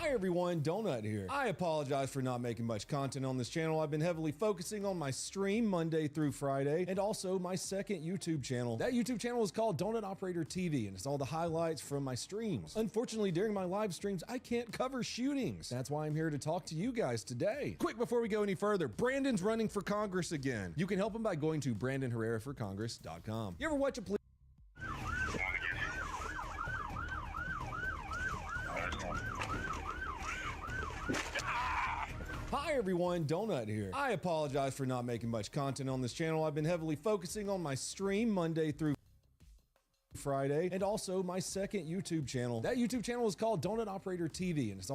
Hi everyone, Donut here. I apologize for not making much content on this channel. I've been heavily focusing on my stream Monday through Friday and also my second YouTube channel. That YouTube channel is called Donut Operator TV and it's all the highlights from my streams. Unfortunately, during my live streams, I can't cover shootings. That's why I'm here to talk to you guys today. Quick, before we go any further, Brandon's running for Congress again. You can help him by going to BrandonHerreraForCongress.com. You ever watch a police Hi everyone, Donut here. I apologize for not making much content on this channel. I've been heavily focusing on my stream Monday through Friday and also my second YouTube channel. That YouTube channel is called Donut Operator TV and it's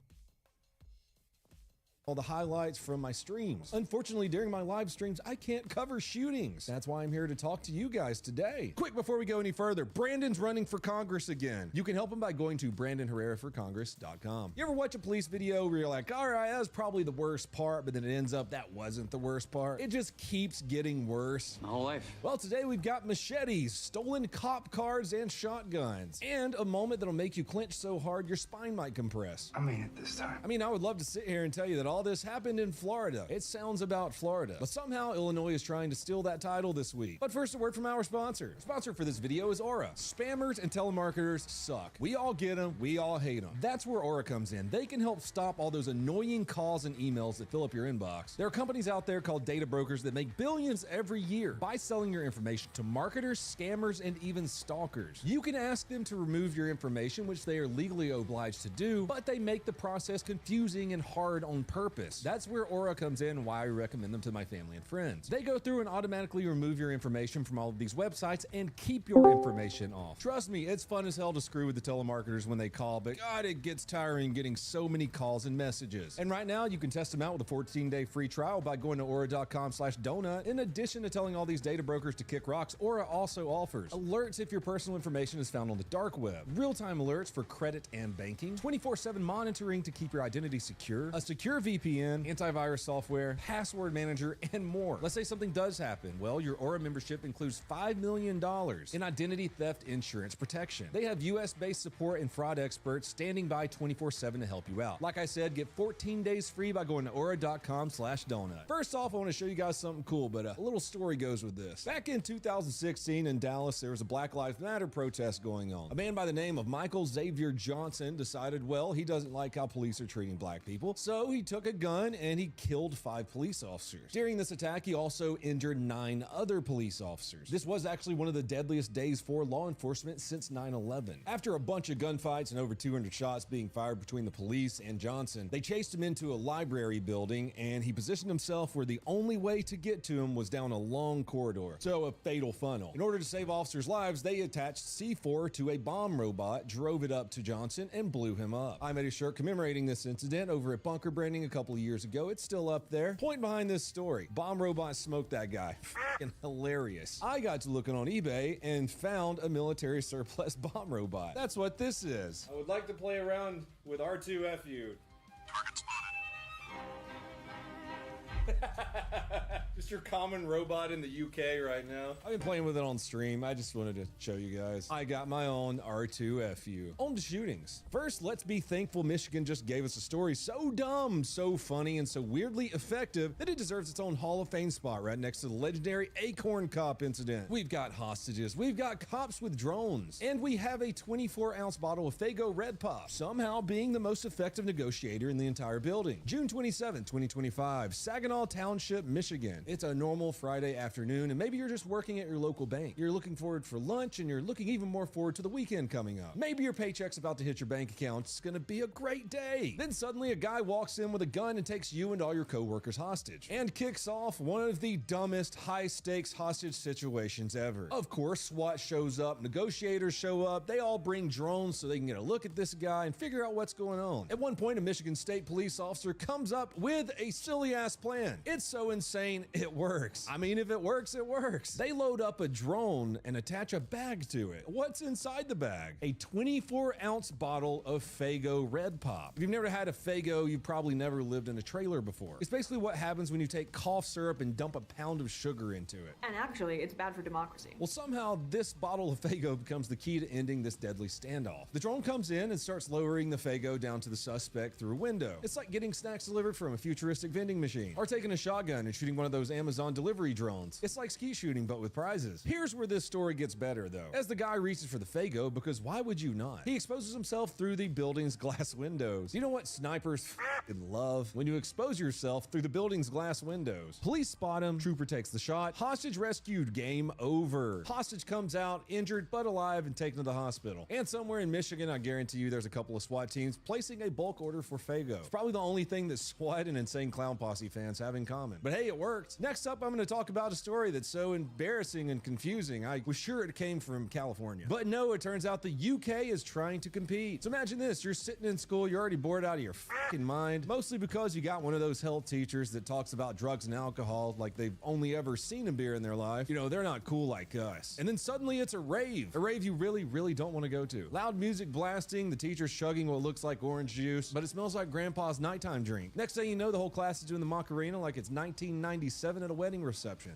all the highlights from my streams. Unfortunately, during my live streams, I can't cover shootings. That's why I'm here to talk to you guys today. Quick, before we go any further, Brandon's running for Congress again. You can help him by going to BrandonHerreraForCongress.com. You ever watch a police video where you're like, all right, that was probably the worst part, but then it ends up that wasn't the worst part? It just keeps getting worse. My whole life. Well, today we've got machetes, stolen cop cars, and shotguns, and a moment that'll make you clench so hard your spine might compress. I mean it this time. I mean, I would love to sit here and tell you that all this happened in Florida. It sounds about Florida, but somehow Illinois is trying to steal that title this week. But first, a word from our sponsor. Sponsor for this video is Aura. Spammers and telemarketers suck. We all get them, we all hate them. That's where Aura comes in. They can help stop all those annoying calls and emails that fill up your inbox. There are companies out there called data brokers that make billions every year by selling your information to marketers, scammers, and even stalkers. You can ask them to remove your information, which they are legally obliged to do, but they make the process confusing and hard on purpose. That's where Aura comes in and why I recommend them to my family and friends. They go through and automatically remove your information from all of these websites and keep your information off. Trust me, it's fun as hell to screw with the telemarketers when they call, but God, it gets tiring getting so many calls and messages. And right now, you can test them out with a 14-day free trial by going to aura.com/donut. In addition to telling all these data brokers to kick rocks, Aura also offers alerts if your personal information is found on the dark web, real-time alerts for credit and banking, 24/7 monitoring to keep your identity secure, a secure VPN, antivirus software, password manager, and more. Let's say something does happen. Well, your Aura membership includes $5 million in identity theft insurance protection. They have US-based support and fraud experts standing by 24/7 to help you out. Like I said, get 14 days free by going to aura.com/donut. First off, I want to show you guys something cool, but a little story goes with this. Back in 2016 in Dallas, there was a Black Lives Matter protest going on. A man by the name of Michael Xavier Johnson decided, well, he doesn't like how police are treating black people, so he took a gun and he killed 5 police officers. During this attack, he also injured 9 other police officers. This was actually one of the deadliest days for law enforcement since 9/11. After a bunch of gunfights and over 200 shots being fired between the police and Johnson, they chased him into a library building and he positioned himself where the only way to get to him was down a long corridor, so a fatal funnel. In order to save officers' lives, they attached C4 to a bomb robot, drove it up to Johnson, and blew him up. I made a shirt commemorating this incident over at Bunker Branding a couple of years ago. It's still up there. Point behind this story: bomb robot smoked that guy. Fucking hilarious. I got to looking on eBay and found a military surplus bomb robot. That's what this is. I would like to play around with R2FU. Target spotted. Just your common robot in the UK right now. I've been playing with it on stream. I just wanted to show you guys. I got my own R2FU. On to shootings. First, let's be thankful Michigan just gave us a story so dumb, so funny, and so weirdly effective that it deserves its own Hall of Fame spot right next to the legendary Acorn Cop incident. We've got hostages, we've got cops with drones, and we have a 24-ounce bottle of Faygo Red Pop, somehow being the most effective negotiator in the entire building. June 27, 2025, Saginaw Township, Michigan. It's a normal Friday afternoon, and maybe you're just working at your local bank. You're looking forward for lunch, and you're looking even more forward to the weekend coming up. Maybe your paycheck's about to hit your bank account. It's gonna be a great day. Then suddenly a guy walks in with a gun and takes you and all your coworkers hostage, and kicks off one of the dumbest high-stakes hostage situations ever. Of course, SWAT shows up, negotiators show up, they all bring drones so they can get a look at this guy and figure out what's going on. At one point, a Michigan State police officer comes up with a silly-ass plan plan. It's so insane, it works. I mean, if it works, it works. They load up a drone and attach a bag to it. What's inside the bag? A 24-ounce bottle of Faygo Red Pop. If you've never had a Faygo, you've probably never lived in a trailer before. It's basically what happens when you take cough syrup and dump a pound of sugar into it. And actually, it's bad for democracy. Well, somehow this bottle of Faygo becomes the key to ending this deadly standoff. The drone comes in and starts lowering the Faygo down to the suspect through a window. It's like getting snacks delivered from a futuristic vending machine, or taking a shotgun and shooting one of those Amazon delivery drones. It's like skeet shooting, but with prizes. Here's where this story gets better, though. As the guy reaches for the Faygo, because why would you not? He exposes himself through the building's glass windows. You know what snipers f***ing love? When you expose yourself through the building's glass windows. Police spot him, trooper takes the shot, hostage rescued, game over. Hostage comes out, injured but alive, and taken to the hospital. And somewhere in Michigan, I guarantee you there's a couple of SWAT teams placing a bulk order for Faygo. It's probably the only thing that SWAT and Insane Clown Posse fans have in common. But hey, it worked. Next up, I'm going to talk about a story that's so embarrassing and confusing. I was sure it came from California. But no, it turns out the UK is trying to compete. So imagine this, you're sitting in school, you're already bored out of your fucking mind, mostly because you got one of those health teachers that talks about drugs and alcohol like they've only ever seen a beer in their life. You know, they're not cool like us. And then suddenly it's a rave you really don't want to go to. Loud music blasting, the teacher's chugging what looks like orange juice, but it smells like grandpa's nighttime drink. Next thing you know, the whole class is doing the Macarena like it's 1997 at a wedding reception.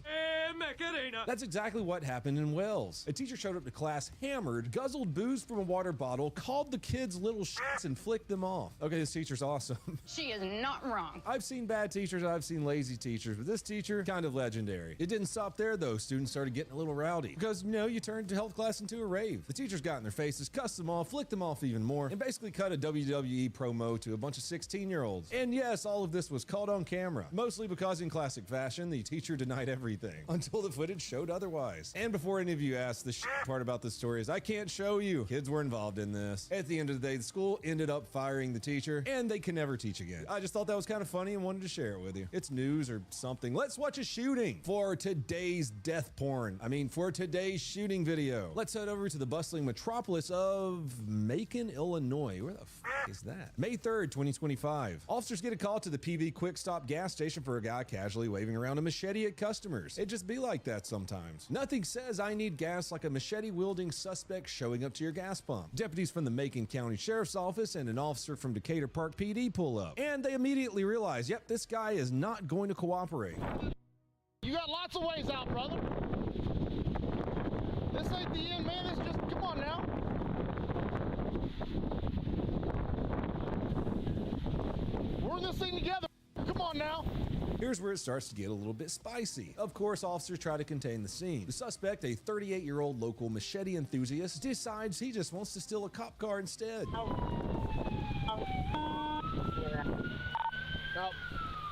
Macarena. That's exactly what happened in Wales. A teacher showed up to class hammered, guzzled booze from a water bottle, called the kids little shits, and flicked them off. Okay, this teacher's awesome. She is not wrong. I've seen bad teachers, I've seen lazy teachers, but this teacher, kind of legendary. It didn't stop there though. Students started getting a little rowdy because, you know, you turned health class into a rave. The teachers got in their faces, cussed them off, flicked them off even more, and basically cut a WWE promo to a bunch of 16-year-olds. And yes, all of this was caught on camera, mostly because in classic fashion, the teacher denied everything until the footage showed otherwise. And before any of you ask, the part about this story is I can't show you. Kids were involved in this. At the end of the day, the school ended up firing the teacher, and they can never teach again. I just thought that was kind of funny and wanted to share it with you. It's news or something. Let's watch a shooting for today's death porn. I mean, for today's shooting video. Let's head over to the bustling metropolis of Macon, Illinois. Where the f is that? May 3rd, 2025. Officers get a call to the PV Quick Stop gas station for a guy casually waving around a machete at customers. It just be like that sometimes. Nothing says I need gas like a machete-wielding suspect showing up to your gas pump. Deputies from the Macon County Sheriff's Office and an officer from Decatur Park PD pull up, and they immediately realize, yep, this guy is not going to cooperate. You got lots of ways out, brother. This ain't the end, man. It's just, come on now. We're in this thing together. Come on now. Here's where it starts to get a little bit spicy. Of course, officers try to contain the scene. The suspect, a 38-year-old local machete enthusiast, decides he just wants to steal a cop car instead. Now,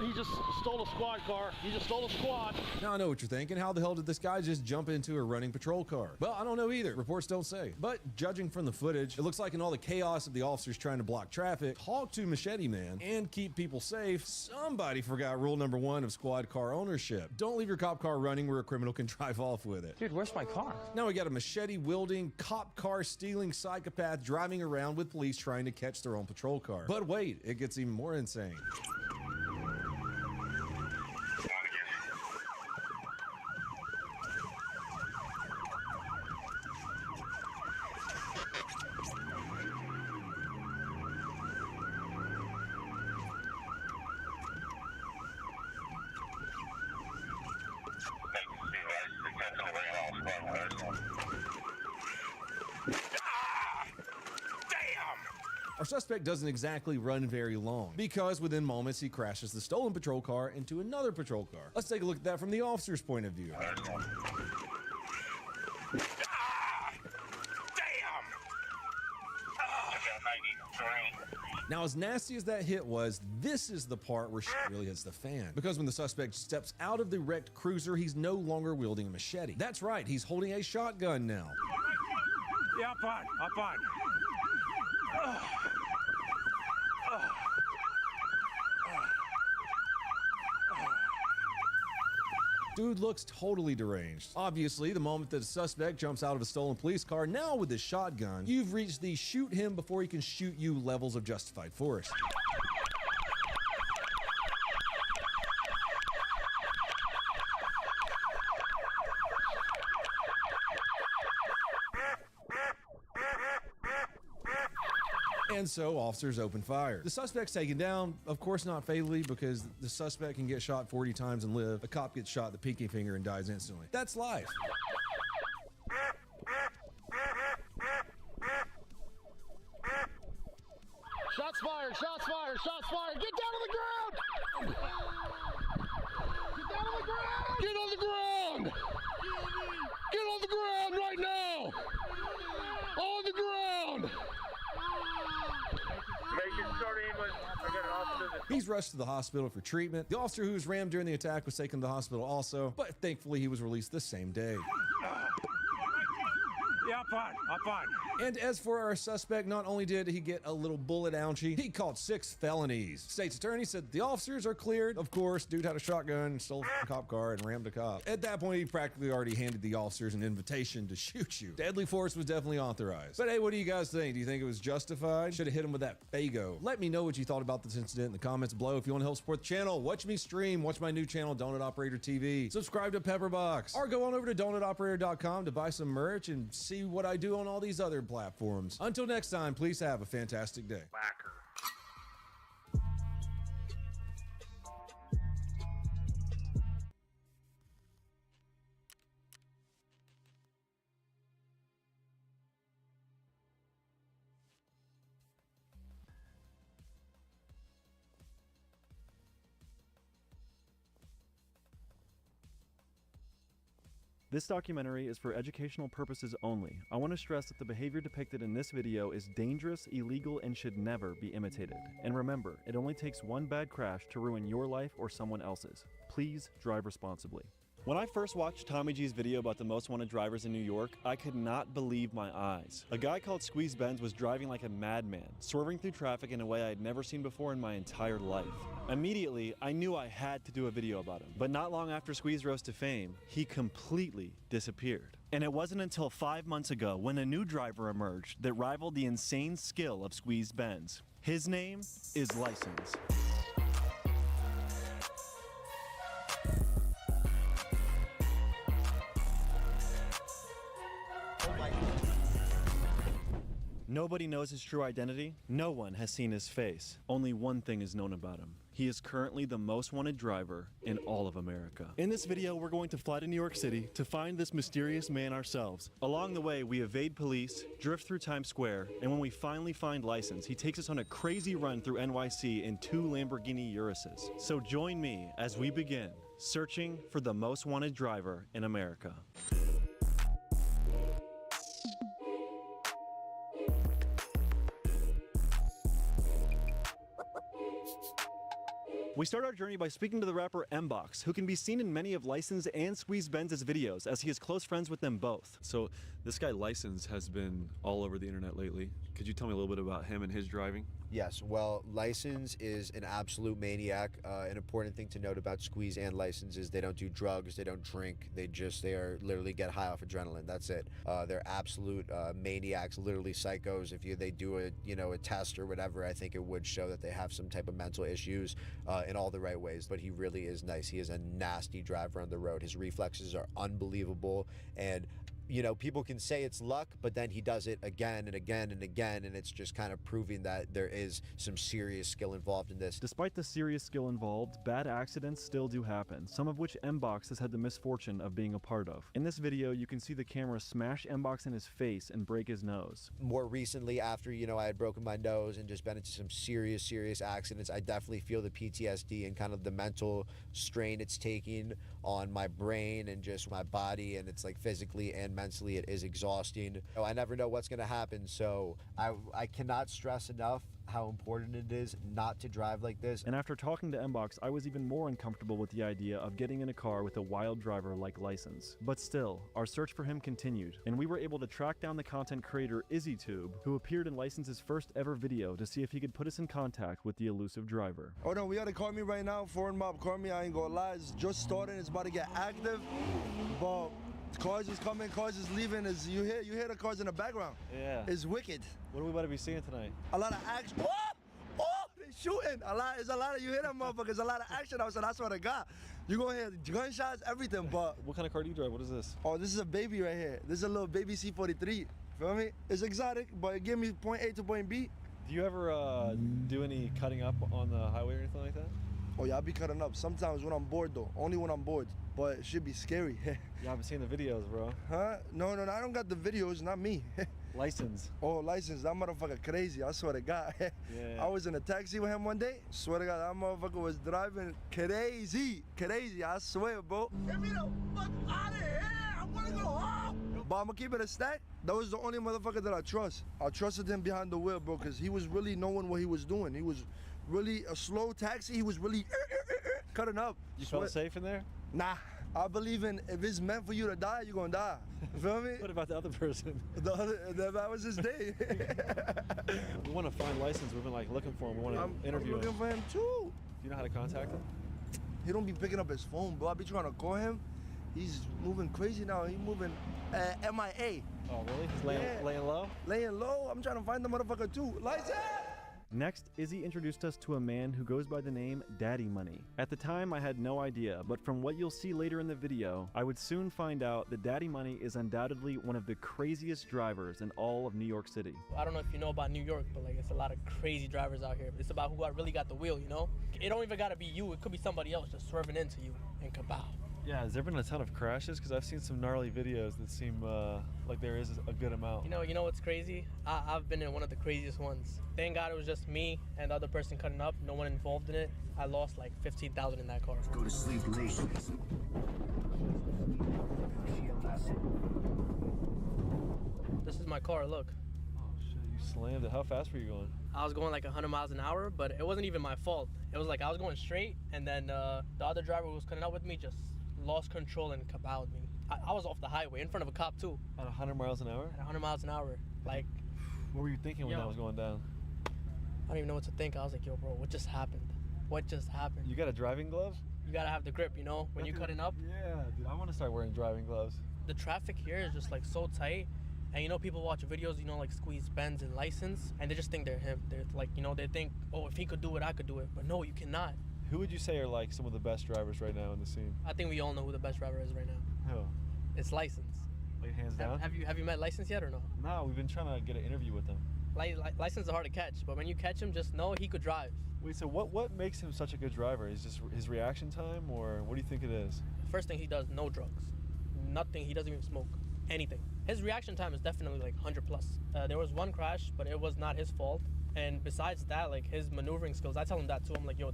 he just stole a squad car. He just stole a squad. Now I know what you're thinking. How the hell did this guy just jump into a running patrol car? Well, I don't know either. Reports don't say. But judging from the footage, it looks like in all the chaos of the officers trying to block traffic, talk to Machete Man, and keep people safe, somebody forgot rule number 1 of squad car ownership. Don't leave your cop car running where a criminal can drive off with it. Dude, where's my car? Now we got a machete-wielding, cop car stealing psychopath driving around with police trying to catch their own patrol car. But wait, it gets even more insane. Our suspect doesn't exactly run very long because within moments he crashes the stolen patrol car into another patrol car. Let's take a look at that from the officer's point of view. Now, as nasty as that hit was, this is the part where shit really hits the fan. Because when the suspect steps out of the wrecked cruiser, he's no longer wielding a machete. That's right, he's holding a shotgun now. Yeah, I'm fine. I'm fine. Dude looks totally deranged. Obviously, the moment that a suspect jumps out of a stolen police car, now with his shotgun, you've reached the shoot him before he can shoot you levels of justified force. And so officers opened fire. The suspect's taken down, of course not fatally, because the suspect can get shot 40 times and live. A cop gets shot in the pinky finger and dies instantly. That's life. Shots fired, shots fired, shots fired. Get down on the ground! Get down on the ground! Get on the ground! Get on the ground right now! On the ground! He's rushed to the hospital for treatment. The officer who was rammed during the attack was taken to the hospital also, but thankfully he was released the same day. Yeah, I'm fine. I'm fine. And as for our suspect, not only did he get a little bullet ouchie, he caught 6 felonies. State's attorney said the officers are cleared. Of course, dude had a shotgun, stole a cop car, and rammed a cop. At that point, he practically already handed the officers an invitation to shoot you. Deadly force was definitely authorized. But hey, what do you guys think? Do you think it was justified? Should have hit him with that Fago. Let me know what you thought about this incident in the comments below. If you want to help support the channel, watch me stream, watch my new channel, Donut Operator TV. Subscribe to Pepperbox, or go on over to donutoperator.com to buy some merch and see what I do on all these other platforms. Until next time, please have a fantastic day. Whacker. This documentary is for educational purposes only. I want to stress that the behavior depicted in this video is dangerous, illegal, and should never be imitated. And remember, it only takes one bad crash to ruin your life or someone else's. Please drive responsibly. When I first watched Tommy G's video about the most wanted drivers in New York, I could not believe my eyes. A guy called Squeeze Benz was driving like a madman, swerving through traffic in a way I had never seen before in my entire life. Immediately, I knew I had to do a video about him. But not long after Squeeze rose to fame, he completely disappeared. And it wasn't until 5 months ago, when a new driver emerged that rivaled the insane skill of Squeeze Benz. His name is License. Nobody knows his true identity. No one has seen his face. Only one thing is known about him. He is currently the most wanted driver in all of America. In this video, we're going to fly to New York City to find this mysterious man ourselves. Along the way, we evade police, drift through Times Square, and when we finally find License, he takes us on a crazy run through NYC in 2 Lamborghini Uruses. So join me as we begin searching for the most wanted driver in America. We start our journey by speaking to the rapper M-Box, who can be seen in many of License and Squeeze Benz's videos, as he is close friends with them both. So this guy License has been all over the internet lately. Could you tell me a little bit about him and his driving? Yes, well, License is an absolute maniac. An important thing to note about Squeeze and License is they don't do drugs, they don't drink, they are literally get high off adrenaline. That's it. They're absolute maniacs, literally psychos. If they do a test or whatever, I think it would show that they have some type of mental issues in all the right ways. But he really is nice. He is a nasty driver on the road. His reflexes are unbelievable, and people can say it's luck, but then he does it again and again and again, and it's just kind of proving that there is some serious skill involved in this. Despite the serious skill involved, bad accidents still do happen, some of which M-Box has had the misfortune of being a part of. In this video, you can see the camera smash M-Box in his face and break his nose. More recently, after, I had broken my nose and just been into some serious accidents, I definitely feel the PTSD and kind of the mental strain it's taking on my brain and just my body, and it's like physically and mentally it is exhausting. I never know what's going to happen, so I cannot stress enough how important it is not to drive like this. And after talking to M-Box, I was even more uncomfortable with the idea of getting in a car with a wild driver like License. But still, our search for him continued, and we were able to track down the content creator IzzyTube, who appeared in License's first ever video to see if he could put us in contact with the elusive driver. Oh no, we gotta call me right now. Foreign mob, call me. I ain't gonna lie, it's just starting. It's about to get active, but cars is coming, cars is leaving. You hear the cars in the background. Yeah. It's wicked. What are we about to be seeing tonight? A lot of action. Oh, they shooting. There's a lot of, you hear that motherfuckers, a lot of action outside. I swear to God. You gonna hear gunshots, everything, but. What kind of car do you drive? What is this? Oh, this is a baby right here. This is a little baby C43. Feel me? It's exotic, but it give me point A to point B. Do you ever do any cutting up on the highway or anything like that? Oh yeah, I be cutting up. Sometimes when I'm bored though. Only when I'm bored. But it should be scary. Yeah, I've been seeing the videos, bro. Huh? No, I don't got the videos, not me. License. Oh, license. That motherfucker crazy. I swear to God. Yeah. I was in a taxi with him one day. Swear to God, that motherfucker was driving crazy. Crazy, I swear, bro. Get me the fuck out of here. I wanna go home. But I'm gonna keep it a stack. That was the only motherfucker that I trust. I trusted him behind the wheel, bro, because he was really knowing what he was doing. He was really a slow taxi. He was really cutting up. You felt safe in there? Nah. I believe in if it's meant for you to die, you're gonna die. You feel me? What about the other person? That was his day. We want to find license. We've been like looking for him. We want to interview I'm looking him. for him too. Do you know how to contact him? He don't be picking up his phone, bro. I be trying to call him. He's moving crazy now. He's moving MIA. Oh, really? He's laying low? Laying low. I'm trying to find the motherfucker too. Lights out! Next, Izzy introduced us to a man who goes by the name Daddy Money. At the time, I had no idea, but from what you'll see later in the video, I would soon find out that Daddy Money is undoubtedly one of the craziest drivers in all of New York City. I don't know if you know about New York, but like it's a lot of crazy drivers out here. It's about who really got the wheel, you know? It don't even gotta be you, it could be somebody else just swerving into you and kabow. Yeah, has there been a ton of crashes? Because I've seen some gnarly videos that seem like there is a good amount. You know what's crazy? I've been in one of the craziest ones. Thank God it was just me and the other person cutting up, no one involved in it. I lost like 15,000 in that car. Go to sleep, nation. This is my car, look. Oh shit, you slammed it. How fast were you going? I was going like 100 miles an hour, but it wasn't even my fault. It was like I was going straight, and then the other driver who was cutting up with me just lost control and kabowed me. I was off the highway in front of a cop too. At 100 miles an hour? At 100 miles an hour. Like, what were you thinking when that was going down? I don't even know what to think. I was like, yo, bro, what just happened? What just happened? You got a driving glove? You gotta have the grip, you know, when you're cutting up. Yeah, dude, I want to start wearing driving gloves. The traffic here is just like so tight. And you know, people watch videos, you know, like Squeeze Benz and License, and they just think they're him. They're like, you know, they think, oh, if he could do it, I could do it. But no, you cannot. Who would you say are like some of the best drivers right now in the scene? I think we all know who the best driver is right now. Who? It's License. Like hands down? Have you met License yet or no? No, we've been trying to get an interview with him. License is hard to catch, but when you catch him, just know he could drive. Wait, so what makes him such a good driver? Is just his reaction time, or what do you think it is? First thing he does, no drugs. Nothing, he doesn't even smoke. Anything. His reaction time is definitely like 100 plus. There was one crash, but it was not his fault. And besides that, like his maneuvering skills, I tell him that too. I'm like, yo,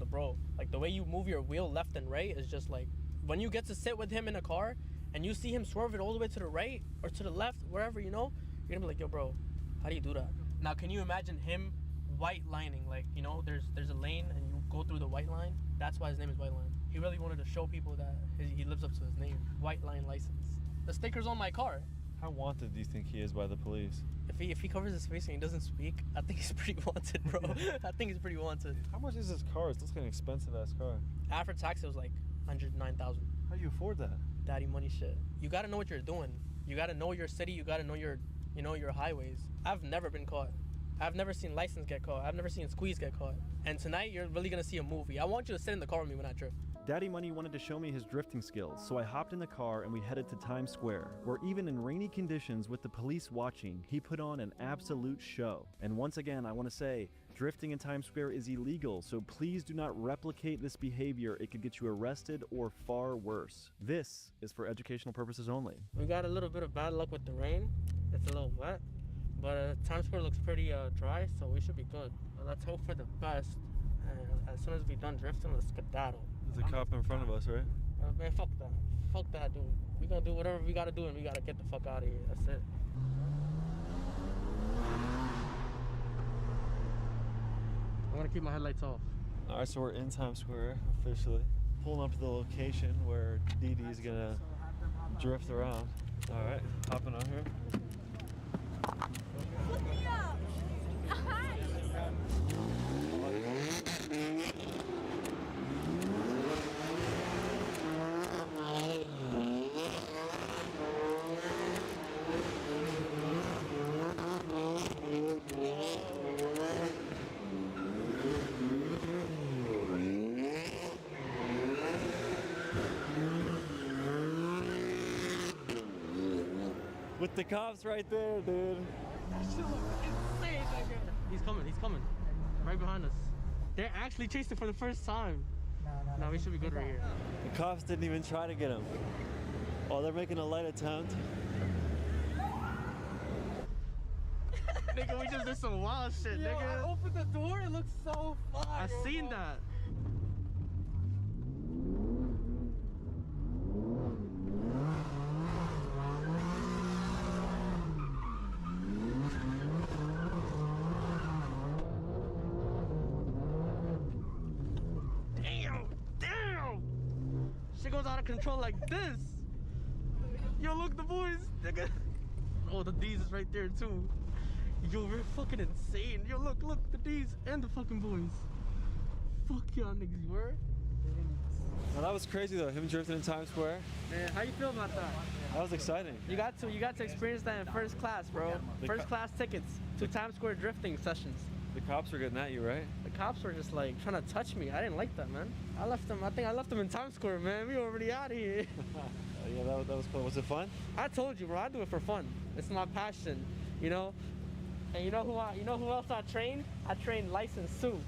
like the way you move your wheel left and right is just like, when you get to sit with him in a car and you see him swerve it all the way to the right or to the left, wherever, you know, you're gonna be like, yo, bro, how do you do that? Now, can you imagine him white lining? Like, you know, there's a lane and you go through the white line. That's why his name is White Line. He really wanted to show people that he lives up to his name, White Line License. The sticker's on my car. How wanted do you think he is by the police? If he covers his face and he doesn't speak, I think he's pretty wanted, bro. I think he's pretty wanted. How much is this car? It looks like an expensive ass car. After tax, it was like 109,000. How do you afford that? Daddy money shit. You gotta know what you're doing. You gotta know your city. You gotta know your highways. I've never been caught. I've never seen License get caught. I've never seen Squeeze get caught. And tonight, you're really gonna see a movie. I want you to sit in the car with me when I drift. Daddy Money wanted to show me his drifting skills, so I hopped in the car and we headed to Times Square, where even in rainy conditions with the police watching, he put on an absolute show. And once again, I want to say, drifting in Times Square is illegal, so please do not replicate this behavior. It could get you arrested or far worse. This is for educational purposes only. We got a little bit of bad luck with the rain. It's a little wet, but Times Square looks pretty dry, so we should be good. Let's hope for the best, and as soon as we're done drifting, let's skedaddle. There's a cop in front of us, right? Man, fuck that. Fuck that, dude. We gonna do whatever we gotta do, and we gotta get the fuck out of here. That's it. I'm gonna keep my headlights off. All right, so we're in Times Square officially. Pulling up to the location where Dee Dee is gonna drift around. All right, hopping on here. Look me up. Hi. With the cops right there, dude. That shit looks insane, nigga. He's coming. Right behind us. They're actually chasing for the first time. No, we should be good right here. The cops didn't even try to get him. Oh, they're making a light attempt. Nigga, we just did some wild shit, Yo, nigga. I opened the door, it looks so fire. I seen that. Damn! Shit goes out of control like this. Yo, look, the boys, nigga. Oh, the D's is right there too. Yo, we're fucking insane. Yo, look, the D's and the fucking boys. Fuck y'all niggas, you were? Well, that was crazy though, him drifting in Times Square. Man, how you feel about that? That was exciting. You got to experience that in first class, bro. First class tickets to Times Square drifting sessions. The cops were getting at you, right? The cops were just like trying to touch me. I didn't like that, man. I think I left them in Times Square, man. We already out of here. Yeah, that was cool. Was it fun? I told you, bro. I do it for fun. It's my passion, you know. And you know who else I trained? I trained License Sue.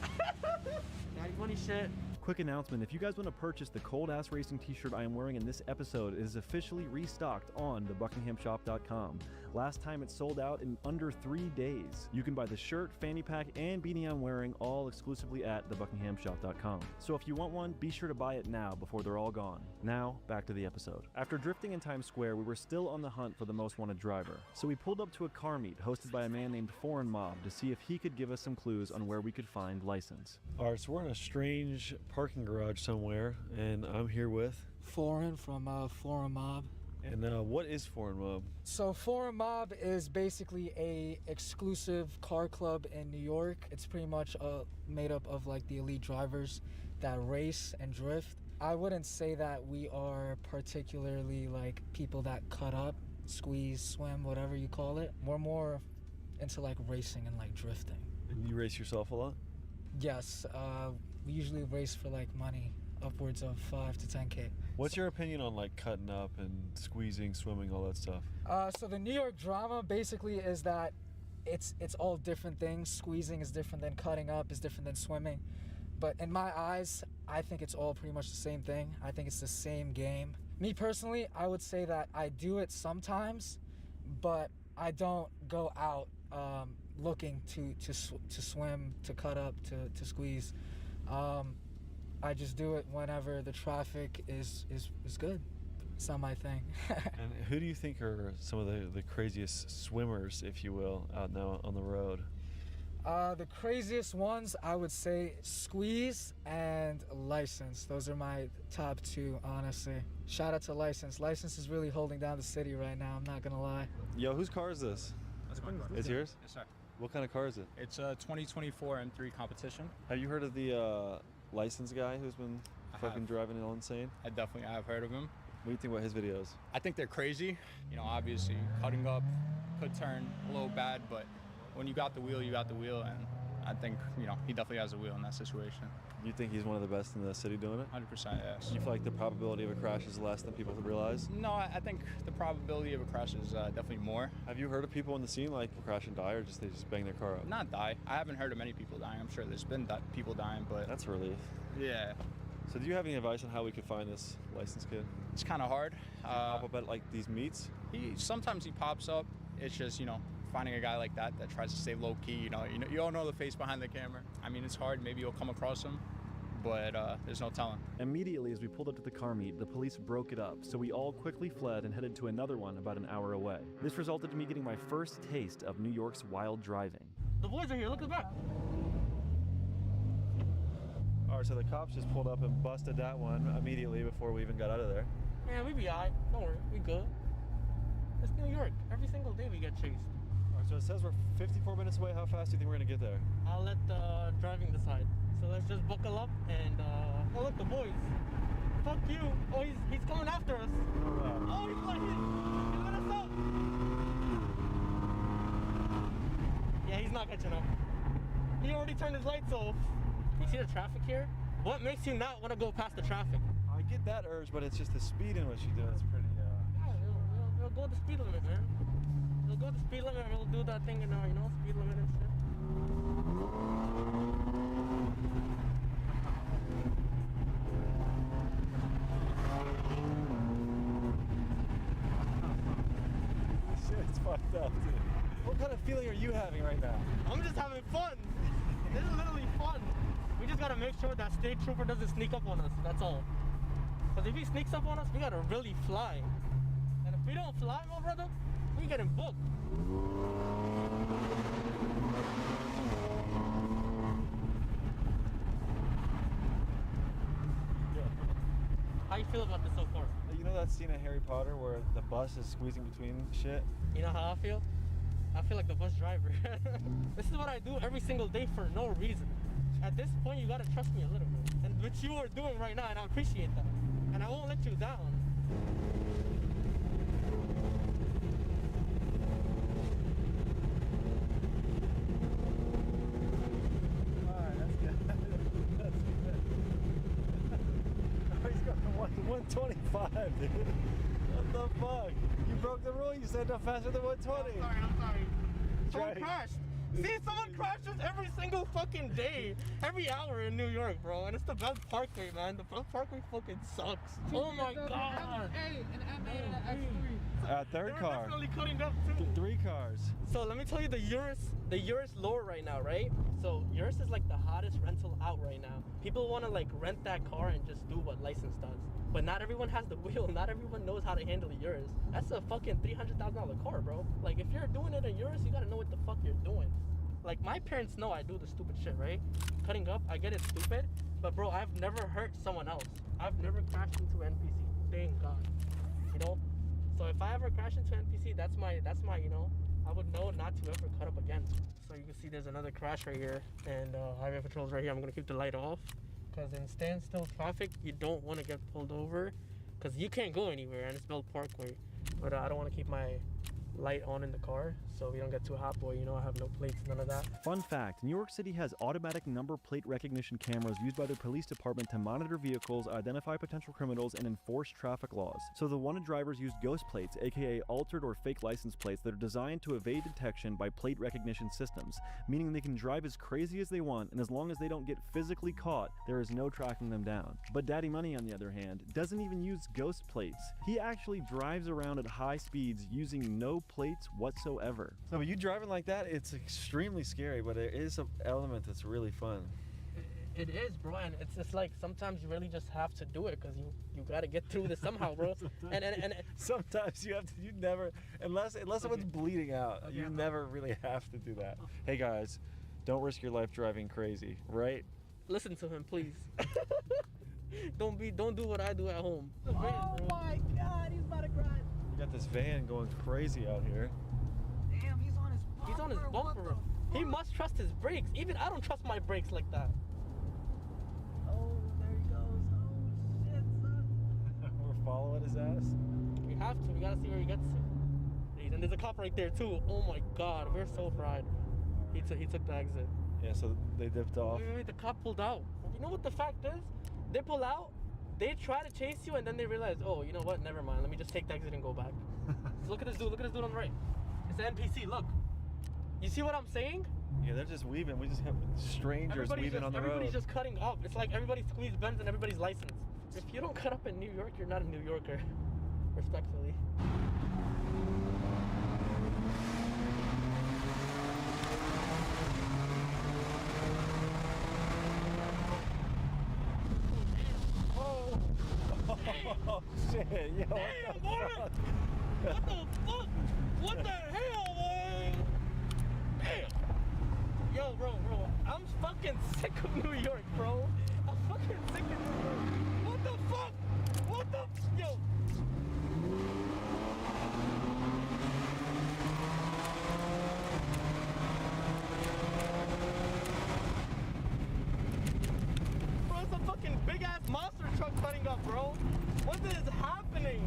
Got funny shit. Quick announcement, if you guys want to purchase the Cold Ass Racing t-shirt I am wearing in this episode, it is officially restocked on thebuckinghamshop.com. Last time it sold out in under 3 days. You can buy the shirt, fanny pack, and beanie I'm wearing all exclusively at thebuckinghamshop.com. So if you want one, be sure to buy it now before they're all gone. Now, back to the episode. After drifting in Times Square, we were still on the hunt for the most wanted driver. So we pulled up to a car meet hosted by a man named Foreign Mob to see if he could give us some clues on where we could find License. Alright, so we're in a strange parking garage somewhere, and I'm here with Foreign from Foreign Mob. And what is Foreign Mob? So Foreign Mob is basically a exclusive car club in New York. It's pretty much made up of like the elite drivers that race and drift. I wouldn't say that we are particularly like people that cut up, squeeze, swim, whatever you call it. We're more into like racing and like drifting. And you race yourself a lot? Yes, we usually race for like money, upwards of 5 to 10K. What's your opinion on like cutting up and squeezing, swimming, all that stuff? So the New York drama basically is that it's all different things. Squeezing is different than cutting up, is different than swimming. But in my eyes, I think it's all pretty much the same thing. I think it's the same game. Me personally, I would say that I do it sometimes, but I don't go out looking to swim, to cut up, to squeeze. I just do it whenever the traffic is good. It's not my thing. And who do you think are some of the craziest swimmers, if you will, out now on the road? The craziest ones, I would say Squeeze and License. Those are my top two, honestly. Shout out to License. License is really holding down the city right now, I'm not gonna lie. Yo, whose car is this? That's my car. It's yours? Yes, sir. What kind of car is it? It's a 2024 M3 competition. Have you heard of the License guy who's been fucking driving it all insane? I definitely have heard of him. What do you think about his videos? I think they're crazy. You know, obviously cutting up could turn a little bad, but when you got the wheel, you got the wheel, and I think, you know, he definitely has a wheel in that situation. You think he's one of the best in the city doing it? 100%, yes. You feel like the probability of a crash is less than people realize? No, I think the probability of a crash is definitely more. Have you heard of people in the scene like crash and die, or just they just bang their car up? Not die. I haven't heard of many people dying. I'm sure there's been people dying, but... That's a relief. Yeah. So do you have any advice on how we could find this License kid? It's kind of hard. Pop up at like these meets? Sometimes he pops up. It's just, you know, finding a guy like that tries to stay low key. You don't know the face behind the camera. I mean, it's hard. Maybe you'll come across him, but there's no telling. Immediately as we pulled up to the car meet, the police broke it up, so we all quickly fled and headed to another one about an hour away. This resulted in me getting my first taste of New York's wild driving. The boys are here, look at that. All right, so the cops just pulled up and busted that one immediately before we even got out of there. Man, we be alright. Don't worry, we good. It's New York. Every single day we get chased. All right, so it says we're 54 minutes away. How fast do you think we're gonna get there? I'll let the driving decide. So let's just buckle up and oh look, the boys. Fuck you. Oh, he's coming after us. Oh, he's like, he let us up. Yeah, he's not catching up. He already turned his lights off. You see the traffic here? What makes you not want to go past the traffic? I get that urge, but it's just the speed in which you do it. It's pretty. Yeah, we'll go the speed limit, man. We'll go the speed limit and we'll do that thing in our, speed limit and shit. Shit's fucked up, dude. What kind of feeling are you having right now? I'm just having fun. This is literally fun. We just gotta make sure that state trooper doesn't sneak up on us. That's all. Because if he sneaks up on us, we gotta really fly. And if we don't fly, my brother, we getting booked. How you feel about this so far? You know that scene in Harry Potter where the bus is squeezing between shit? You know how I feel? I feel like the bus driver. This is what I do every single day for no reason. At this point, you gotta trust me a little bit. And what you are doing right now, and I appreciate that. And I won't let you down. Alright, that's good. That's good. Oh, he's going 125, dude. What the fuck? You broke the rule. You said no faster than 120. I'm sorry. Someone crashed. See, someone crashes every single fucking day, every hour in New York, bro. And it's the Belt Parkway, man. The Belt Parkway fucking sucks. Oh my god. Third car. Definitely cutting up too. 3 cars. So let me tell you the Urus lore right now, right? So Urus is like the hottest rental out right now. People want to like rent that car and just do what license does. But not everyone has the wheel. Not everyone knows how to handle the Urus. That's a fucking $300,000 car, bro. Like if you're doing it in Urus, you gotta know what the fuck you're doing. Like my parents know I do the stupid shit, right? Cutting up, I get it stupid. But bro, I've never hurt someone else. I've never crashed into an NPC. Thank God. You know? So if I ever crash into NPC, that's my, you know, I would know not to ever cut up again. So you can see there's another crash right here, and highway patrol's right here. I'm gonna keep the light off, because in standstill traffic, you don't want to get pulled over, because you can't go anywhere, and it's Belt Parkway. But I don't want to keep my light on in the car, so we don't get too hot, boy. You know, I have no plates, none of that. Fun fact, New York City has automatic number plate recognition cameras used by the police department to monitor vehicles, identify potential criminals, and enforce traffic laws. So the wanted drivers use ghost plates, aka altered or fake license plates that are designed to evade detection by plate recognition systems, meaning they can drive as crazy as they want, and as long as they don't get physically caught, there is no tracking them down. But Daddy Money, on the other hand, doesn't even use ghost plates. He actually drives around at high speeds using no plates whatsoever. So you driving like that, it's extremely scary, but there is an element that's really fun. It is, bro, and it's just like sometimes you really just have to do it, because you got to get through this somehow, bro. and sometimes you have to, you never, unless someone's bleeding out, you never really have to do that. Hey guys, don't risk your life driving crazy, right? Listen to him, please. Don't do what I do at home. Oh my God, he's about to cry. You got this van going crazy out here. Damn, he's on his bumper. He's on his bumper. He must trust his brakes. Even I don't trust my brakes like that. Oh, there he goes. Oh, shit, son. We're following his ass. We have to. We gotta see where he gets to. And there's a cop right there too. Oh my God, we're so fried. He took the exit. Yeah, so they dipped off. Wait, the cop pulled out. You know what the fact is? They pull out, they try to chase you, and then they realize, oh, you know what? Never mind. Let me just take the exit and go back. So look at this dude. Look at this dude on the right. It's an NPC. Look. You see what I'm saying? Yeah, they're just weaving. We just have strangers weaving on the road. Everybody's just cutting up. It's like everybody squeezed bends and everybody's license. If you don't cut up in New York, you're not a New Yorker. Respectfully. Oh shit, yo. Damn, boy! What the fuck? What the hell, boy? Damn! Yo, bro, I'm fucking sick of New York, bro. I'm fucking sick of New York. What the fuck? What the yo? Bro, it's a fucking big ass monster truck cutting up, bro. What is happening?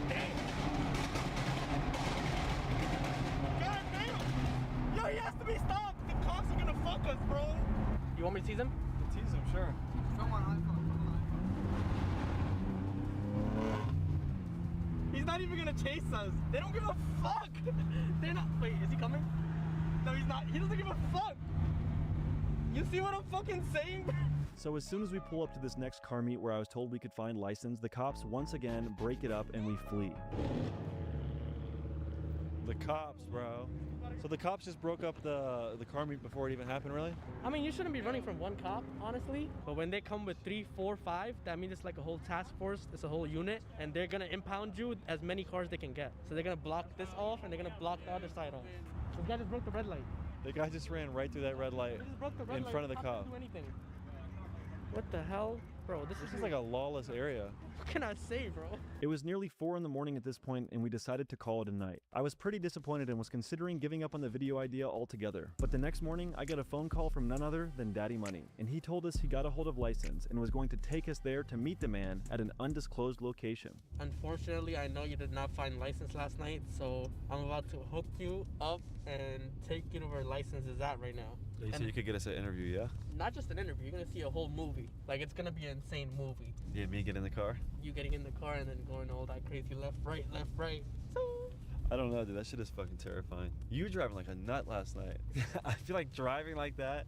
Damn. God damn. Yo, he has to be stopped. The cops are gonna fuck us, bro. You want me to tease him? Tease him, sure. Show him on iPhone. He's not even gonna chase us. They don't give a fuck. They're not. Wait, is he coming? No, he's not. He doesn't give a fuck. You see what I'm fucking saying? So as soon as we pull up to this next car meet where I was told we could find license, the cops once again break it up and we flee. The cops, bro. So the cops just broke up the car meet before it even happened, really? I mean, you shouldn't be running from one cop, honestly. But when they come with 3, 4, 5, that means it's like a whole task force. It's a whole unit, and they're gonna impound you as many cars they can get. So they're gonna block this off, and they're gonna block the other side off. This guy just broke the red light. The guy just ran right through that red light in front of the cop. Do anything. What the hell? Bro, this is like a lawless area. What can I say, bro? It was nearly 4 in the morning at this point, and we decided to call it a night. I was pretty disappointed and was considering giving up on the video idea altogether. But the next morning, I got a phone call from none other than Daddy Money, and he told us he got a hold of license and was going to take us there to meet the man at an undisclosed location. Unfortunately, I know you did not find license last night, so I'm about to hook you up and take you to where license is at right now. You said you could get us an interview, yeah? Not just an interview, you're gonna see a whole movie. Like, it's gonna be an insane movie. Yeah, me get in the car? You getting in the car and then going all that crazy left, right. So I don't know, dude. That shit is fucking terrifying. You were driving like a nut last night. I feel like driving like that,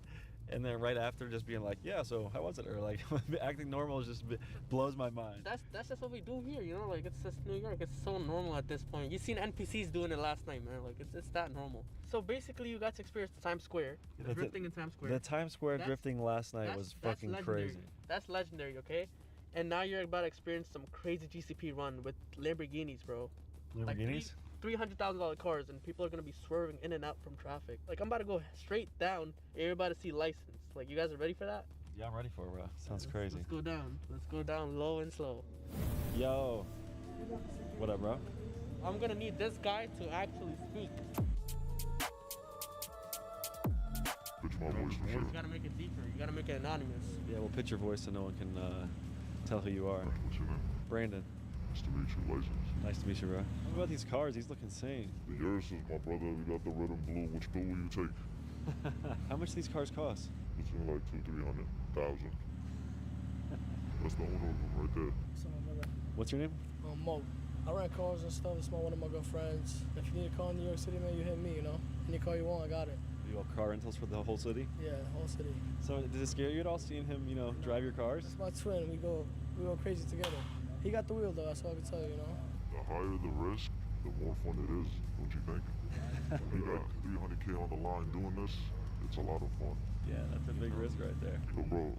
and then right after just being like, yeah, so how was it? Or like acting normal just blows my mind. that's just what we do here, you know? Like, it's just New York. It's so normal at this point. You've seen NPCs doing it last night, man. Like, it's that normal. So basically, you got to experience the Times Square, drifting in Times Square. The Times Square drifting last night was fucking crazy. That's legendary, okay? And now you're about to experience some crazy GCP run with Lamborghinis, bro. Lamborghinis? Like $300,000 cars, and people are gonna be swerving in and out from traffic. Like, I'm about to go straight down. You're about to see license. Like, you guys are ready for that? Yeah, I'm ready for it, bro. Sounds crazy. Let's go down. Let's go down low and slow. Yo. What up, bro? I'm gonna need this guy to actually speak. You gotta make it deeper. You gotta make it anonymous. Yeah, we'll pitch your voice so no one can tell who you are. What's your name? Brandon. Nice to meet you. License? Nice to meet you, bro. What about these cars? These look insane. The Yaris is my brother. We got the red and blue. Which bill will you take? How much do these cars cost? Between like 200,000-300,000. That's the owner of them right there. What's your name? Mo. I rent cars and stuff. It's one of my good friends. If you need a car in New York City, man, you hit me, you know? Any car you want, I got it. You have car rentals for the whole city? Yeah, the whole city. So does it scare you at all seeing him, you know, drive your cars? It's my twin. We go crazy together. He got the wheel though, that's all I can tell you, you know? The higher the risk, the more fun it is, don't you think? When you got 300K on the line doing this, it's a lot of fun. Yeah, that's a big risk right there. So bro,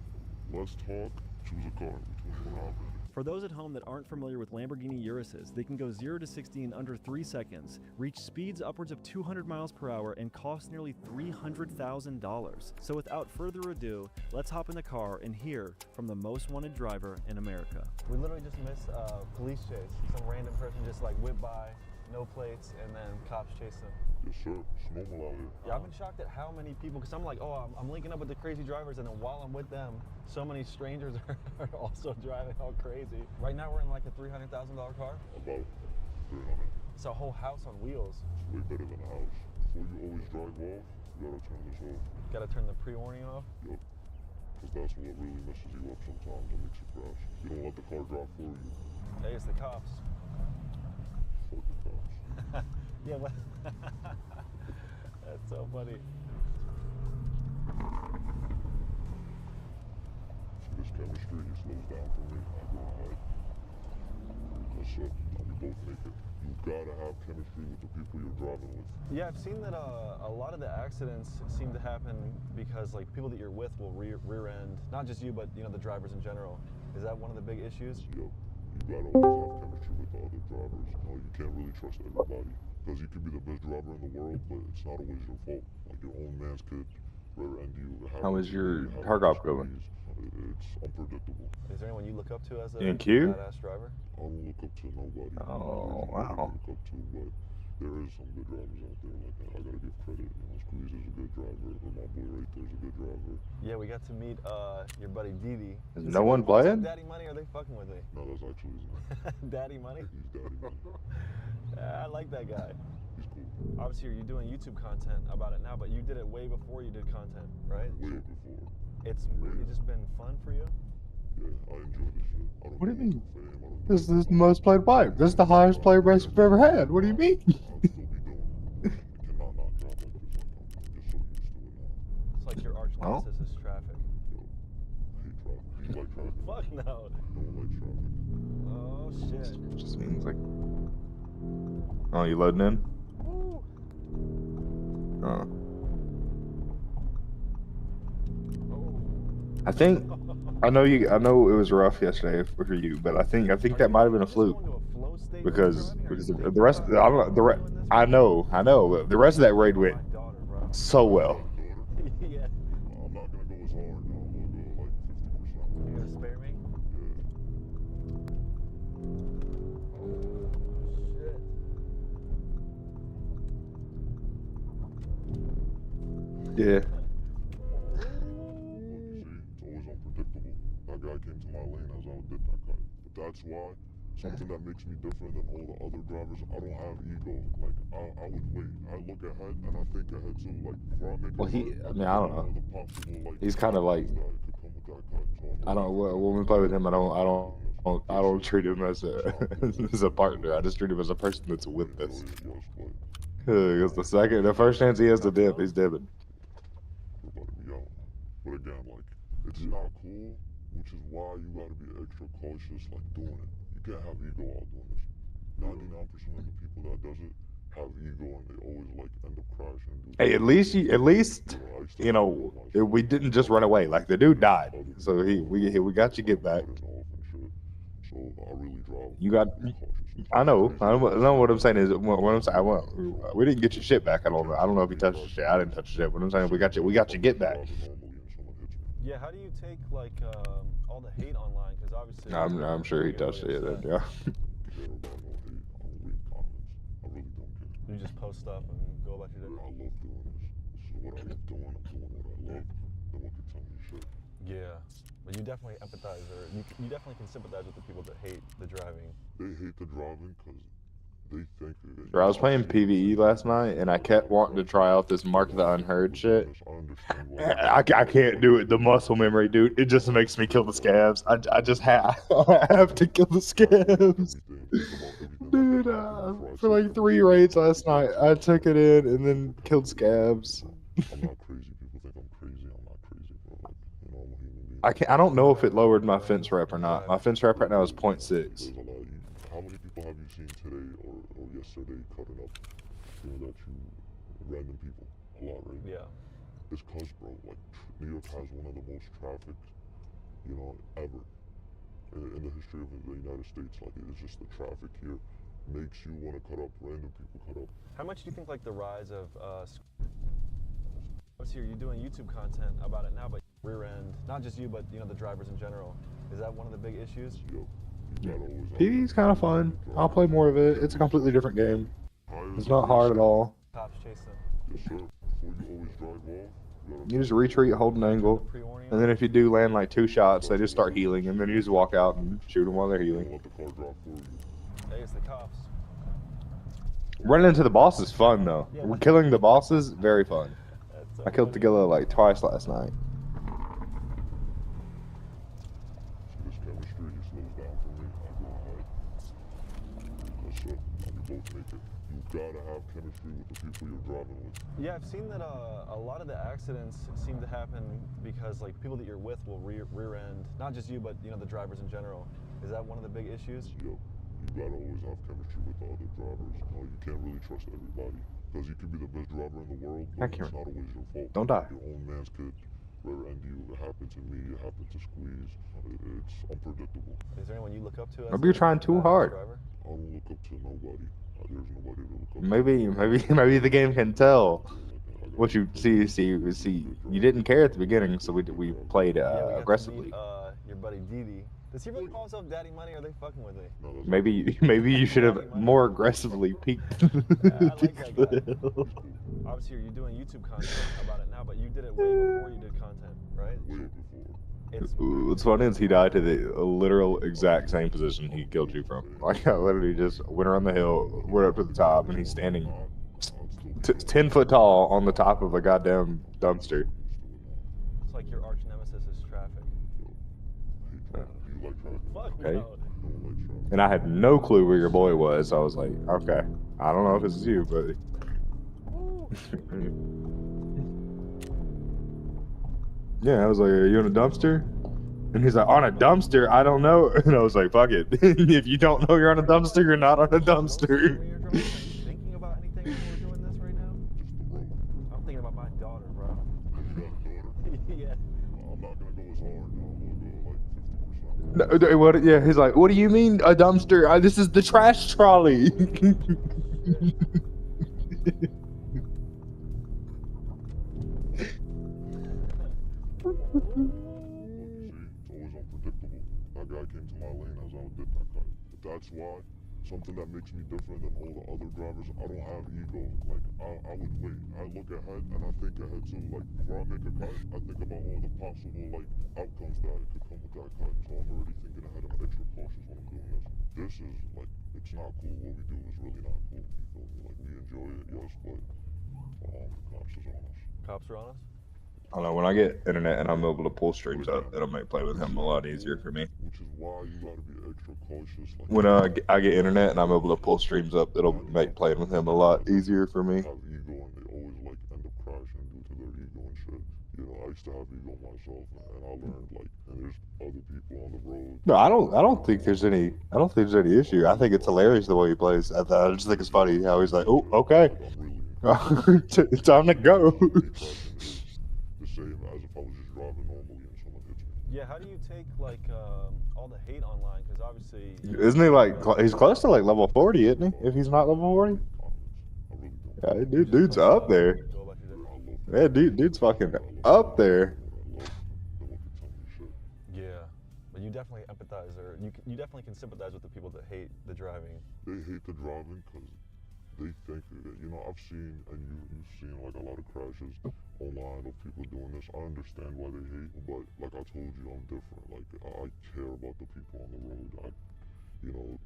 let's talk, choose a car between one option. For those at home that aren't familiar with Lamborghini Urises, they can go 0 to 60 in under 3 seconds, reach speeds upwards of 200 miles per hour, and cost nearly $300,000. So without further ado, let's hop in the car and hear from the most wanted driver in America. We literally just missed a police chase. Some random person just like whipped by, no plates, and then cops chased him. Yes, sir. It's normal out here. Yeah, I've been shocked at how many people, because I'm like, oh, I'm linking up with the crazy drivers, and then while I'm with them, so many strangers are also driving all crazy. Right now, we're in like a $300,000 car? About 300. It's a whole house on wheels. It's way better than a house. Before you always drive off, you gotta turn this off. Gotta turn the pre-warning off? Yup. Because that's what really messes you up sometimes and makes you crash. You don't let the car drive for you. Hey, it's the cops. Fuck the cops. Yeah, but that's so funny. See this chemistry, he slows down for me. I go ahead. That's it. Now we both make it. You gotta have chemistry with the people you're driving with. Yeah, I've seen that a lot of the accidents seem to happen because like people that you're with will rear end, not just you, but you know the drivers in general. Is that one of the big issues? Yep. You gotta always have chemistry with the other drivers. No, you can't really trust everybody. Because you could be the best driver in the world, but it's not always your fault. Like your own man's could rear end you. How is your hard op going? It's unpredictable. Is there anyone you look up to as a NQ? badass driver? I don't look up to nobody. Oh, wow. I look up to, but there is some good drivers out there. Like I gotta give credit. You know, Squeeze is a good driver. And my boy right there is a good driver. Yeah, we got to meet your buddy Didi. Is no one playing? Daddy Money? Are they fucking with me? No, that's actually his name. Daddy Money? He's Daddy Money. I like that guy. He's cool. Obviously, you're doing YouTube content about it now, but you did it way before you did content, right? Way before. It's just been fun for you? What do you mean? This is the most played bike. This is the highest player base we've ever had. What do you mean? It's like your arch Well. nemesis is traffic. Fuck no. Oh shit. Just means like. Oh, you loading in? Oh. I know it was rough yesterday for you, but I think that might have been a fluke because the rest I don't know, I know, but the rest of that raid went so well. Yeah. I'm not gonna go as hard. I'm gonna go like 50%. You gonna spare me? Yeah. It's always unpredictable. That guy came to my lane as I did that guy. But that's why something that makes me different than all the other drivers, I don't have ego. Like, I would wait. I look ahead and I think ahead too. Like, before I make Well, I don't know. the possible, like, He's kind of like, that could come with that cut. So I don't. When we play with him, I don't treat him as a as a partner. I just treat him as a person that's with us. Because the first chance he has to dip, he's dipping. But again, like, it's not cool, which is why you gotta be extra cautious, like, doing it. You can't have ego while doing this. 99% of the people that does it have ego and they always, like, end up crashing. Hey, at least you know, we didn't just run away. Like, the dude died, so we got you get back. So I really drive. You got. I know what I'm saying is what I'm saying. We didn't get your shit back. I don't know if you touched your shit. I didn't touch your shit. What I'm saying, we got you get back. Yeah, how do you take like all the hate online? Because obviously, I'm sure he touched it. Yeah. You just post stuff and go about your day. I love doing this. This is what I love doing. I'm doing what I love. No one can tell me shit. Yeah, but you definitely empathize, or you definitely can sympathize with the people that hate the driving. They hate the driving because they think that. Bro, I was playing PvE last night and I kept wanting to try out this Mark the Unheard shit. I can't do it. The muscle memory, dude. It just makes me kill the scabs. I just have to kill the scabs. Dude, for like 3 raids last night, I took it in and then killed scabs. I'm not crazy. People think I'm crazy. I'm not crazy, bro. Like, you know, I'm a human being. I don't know if it lowered my fence rep or not. My fence rep right now is 0.6. How many people have you seen today or yesterday cutting up? You know, that you random people. A lot, right? Yeah. It's cause, bro, like, New York has one of the most trafficked, you know, ever in the history of the United States. Like, it's just the traffic here makes you want to cut up, random people cut up. How much do you think, like, the rise of what's here? You're doing YouTube content about it now, but rear end, not just you, but you know the drivers in general. Is that one of the big issues? PvE's kind of fun. I'll play more of it. It's a completely different game. It's not hard at all. Cops chase them. Yes, sir. Before you always drive off, You just retreat, hold an angle, and then if you do land like 2 shots, they just start healing, and then you just walk out and shoot them while they're healing. let the car drop for you. Hey, it's the cops. Running into the boss is fun though. Killing the bosses, very fun. I killed Tagilla like twice last night. This chemistry, he slows down for me. I go ahead. Yes, sir. And we both make it. You gotta have chemistry with the people you're driving with. Yeah, I've seen that a lot of the accidents seem to happen because like people that you're with will rear end, not just you, but you know the drivers in general. Is that one of the big issues? Yep. You gotta always have chemistry with the other drivers. You know, you can't really trust everybody. Because you could be the best driver in the world, but it's not always your fault. Don't die. Your own man's could rear end you. It happened to me. It happened to Squeeze. It's unpredictable. Is there anyone you look up to? Maybe you're trying too hard. I don't look up to nobody. There's nobody to look up to. Maybe the game can tell what you see. You didn't care at the beginning, so we played aggressively. Your buddy Didi. Does he really call himself Daddy Money, or are they fucking with me? Maybe you should have more aggressively peeked. Yeah, I like that guy. Obviously, you're doing YouTube content about it now, but you did it way before you did content, right? Way before. What's funny is he died to the literal exact same position he killed you from. Like, I literally just went around the hill, went up to the top, and he's standing 10 foot tall on the top of a goddamn dumpster. It's like your arch nemesis is traffic. Yeah. Fuck Okay. no. And I had no clue where your boy was. I was like, okay, I don't know if this is you, but. Yeah, I was like, are you in a dumpster? And he's like, on a dumpster? I don't know. And I was like, fuck it. If you don't know you're on a dumpster, you're not on a dumpster. Thinking about anything when we're doing this right now? I'm thinking about my daughter, bro. Yeah. I'm not gonna go as hard. I'm gonna go like 50%. No, what? Yeah, he's like, what do you mean a dumpster? This is the trash trolley. It's always unpredictable. That guy came to my lane as I did that guy. But that's why something that makes me different than all the other drivers, I don't have ego. Like, I would wait. I look ahead and I think ahead too. Like, before I make a cut, I think about all the possible, like, outcomes that could come with that cut. So I'm already thinking ahead. I'm extra cautious when I'm doing this. This is, like, it's not cool. What we do is really not cool. You feel me? Like, we enjoy it, yes, but the cops is on us. Cops are on us? I don't know, when I get internet and I'm able to pull streams up, it'll make play with him a lot easier for me. Which is why you gotta be extra cautious. Like, When I get internet and I'm able to pull streams up, it'll make playing with him a lot easier for me. have ego and they always like end up crashing due to their ego and shit. You know, I used to have ego myself and I learned like, and there's other people on the road. No, I don't think there's any issue. I think it's hilarious the way he plays. I just think it's funny how he's like, oh, okay, time to go. The same as if I was just driving normally and someone hits me. Yeah, how do you take like all the hate online? Because obviously, Isn't he like he's close to like level 40, isn't he? If he's not level 40, yeah, dude's up there. Yeah, dude's fucking up there. yeah, but you definitely empathize, or you definitely can sympathize with the people that hate the driving. They hate the driving because they think, you know, I've seen, and you've seen like a lot of crashes online of people doing this. I understand why they hate, but like I told you, I'm different. Like, I care about the people on the road. I, you know,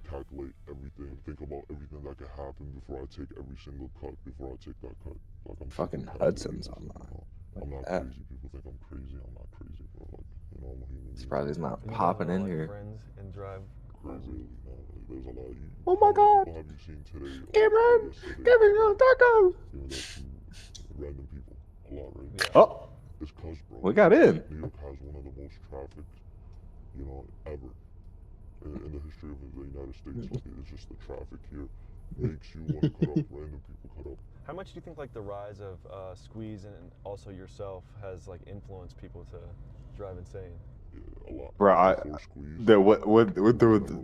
calculate everything, think about everything that could happen before I take every single cut, before I take that cut. Like, I'm Fucking Hudson's online. I'm not crazy. People think I'm crazy. I'm not crazy, bro. Like, you know, I'm a human being. Surprised he's not popping in here. Friends and drive. Crazy. There's a lot of Oh my God! people have you seen today? Cameran! Cameran, taco! You know, that's random people. A lot, right? Yeah. Oh, It's cause, bro. we got in. New York has one of the most traffic, you know, ever in the history of the United States. Like, it's just the traffic here makes you want to cut up. Random people cut up. How much do you think like the rise of Squeeze and also yourself has like influenced people to drive insane? Yeah, a lot. Bro, Before Squeeze,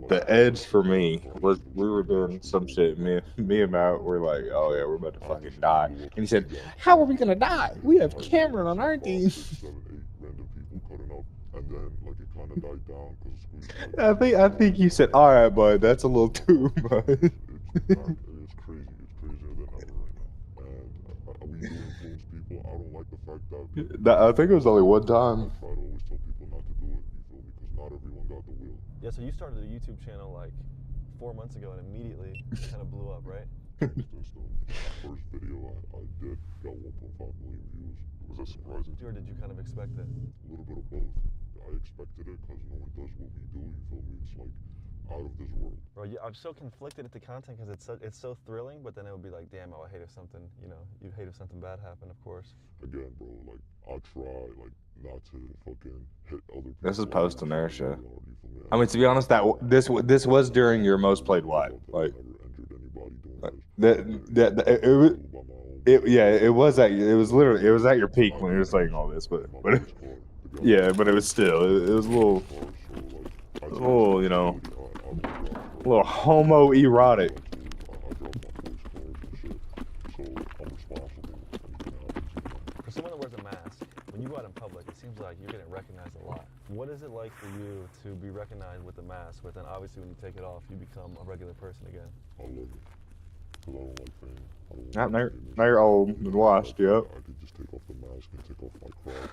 the edge for me was we were doing some shit. Me and Matt were like, oh yeah, we're about to fucking die. And he said, how are we gonna die? We have Cameron on our team. 6, 7, 8 random people cutting up, and then like it kind of died down because Squeeze. I think you said, all right, bud, that's a little too much. It's crazy. It's crazier than ever right now. And we do influence people. I don't like the fact that. I think it was only one time. I try to always tell people not to do it. You feel me? Because not everyone got the wheel. Yeah, so you started a YouTube channel like 4 months ago and immediately kind of blew up, right? First video I did got 1.5 million views. Was that surprising? Or did you kind of expect it? A little bit of both. I expected it because no one does what we do. You feel me? It's like out of this world. Bro, I'm so conflicted at the content because it's so thrilling, but then it would be like, damn, I would hate if something, you know, you'd hate if something bad happened, of course. Again, bro, like I try like not to fucking hit other people. This is post inertia. I mean, to be honest, this was during your most played wipe. Like, it was at your peak when he was saying all this, but yeah, but it was still it was a little, you know, a little homoerotic. For someone that wears a mask, when you go out in public, it seems like you're getting recognized a lot. What is it like for you to be recognized with the mask, but then obviously when you take it off, you become a regular person again? I love it. Because I don't like fame. Now you're old and washed, yep. I could just take off the mask and take off my cross.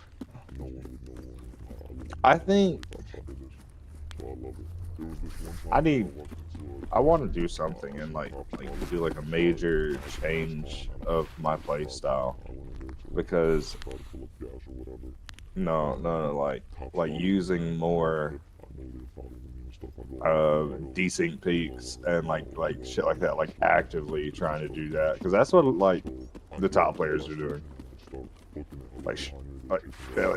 No one would know. I think So I love it. There was this one time I want to do something and like do like a major change of my play style, because like using more desync peaks and like shit like that, like actively trying to do that, because that's what like the top players are doing, like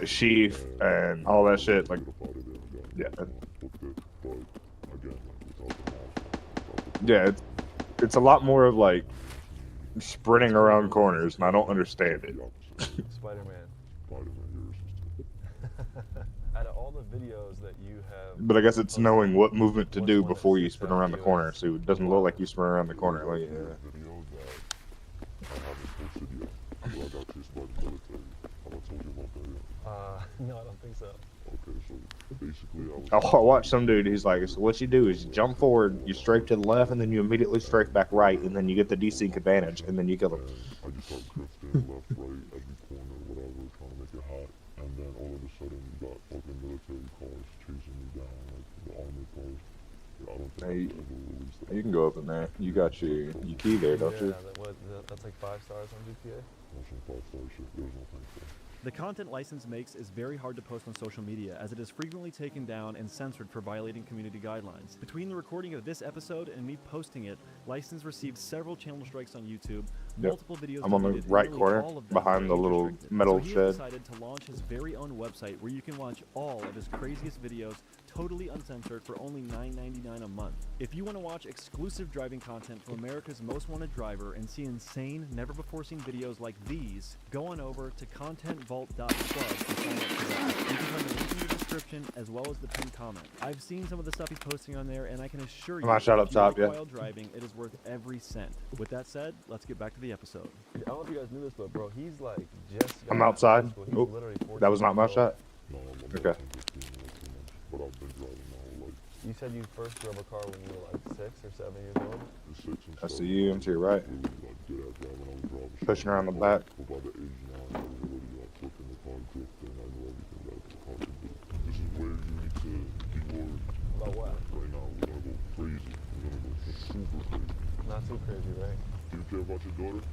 Sheaf and all that shit. Like, yeah, yeah, it's a lot more of like sprinting around corners, and I don't understand it. Spider-Man. Out of all the videos that you have, But I guess it's knowing what movement to do before you spin around the corner, so it doesn't look like you spin around the corner. Like, no, I don't think so. Okay, so basically I watch some dude, he's like, so what you do is you jump forward, you strafe to the left, and then you immediately strafe back right, and then you get the desync advantage, and then you kill him. I just start drifting left, right, every corner, whatever, trying to make it hot. And then all of a sudden, you got fucking military cars chasing me down, like the armored cars. I don't think Hey, I ever released that. you can go up in there. You got your key there, don't you? That's like 5 stars on GTA? That's some 5-star shit. There's no thanks for. The content License makes is very hard to post on social media, as it is frequently taken down and censored for violating community guidelines. Between the recording of this episode and me posting it, License received several channel strikes on YouTube, multiple videos I'm on the deleted, and right nearly corner, all of them behind the age little restricted. metal So he shed. has decided to launch his very own website where you can watch all of his craziest videos totally uncensored for only $9.99 a month. If you want to watch exclusive driving content from America's most wanted driver and see insane, never-before-seen videos like these, go on over to contentvault.club to sign up for that. You can find the link in the description as well as the pinned comment. I've seen some of the stuff he's posting on there, and I can assure you, I'm not shot if up you top like yet. wild driving, it is worth every cent. With that said, let's get back to the episode. I don't know if you guys knew this, but bro, he's like just. I'm got out of high outside. school. He's Oh, literally 14 that was not my years old. shot. Okay. But I've been driving my whole life. You said you first drove a car when you were like 6 or 7 years old? I see you. I'm to your right. Pushing around the back. But by the age 9, I was already like flipping the car, drifting, I knew everything that the car could do. This is where you need to be worried. About what? Right now, we're gonna go crazy. We're gonna go super crazy. Not too crazy, right? Do you care about your daughter?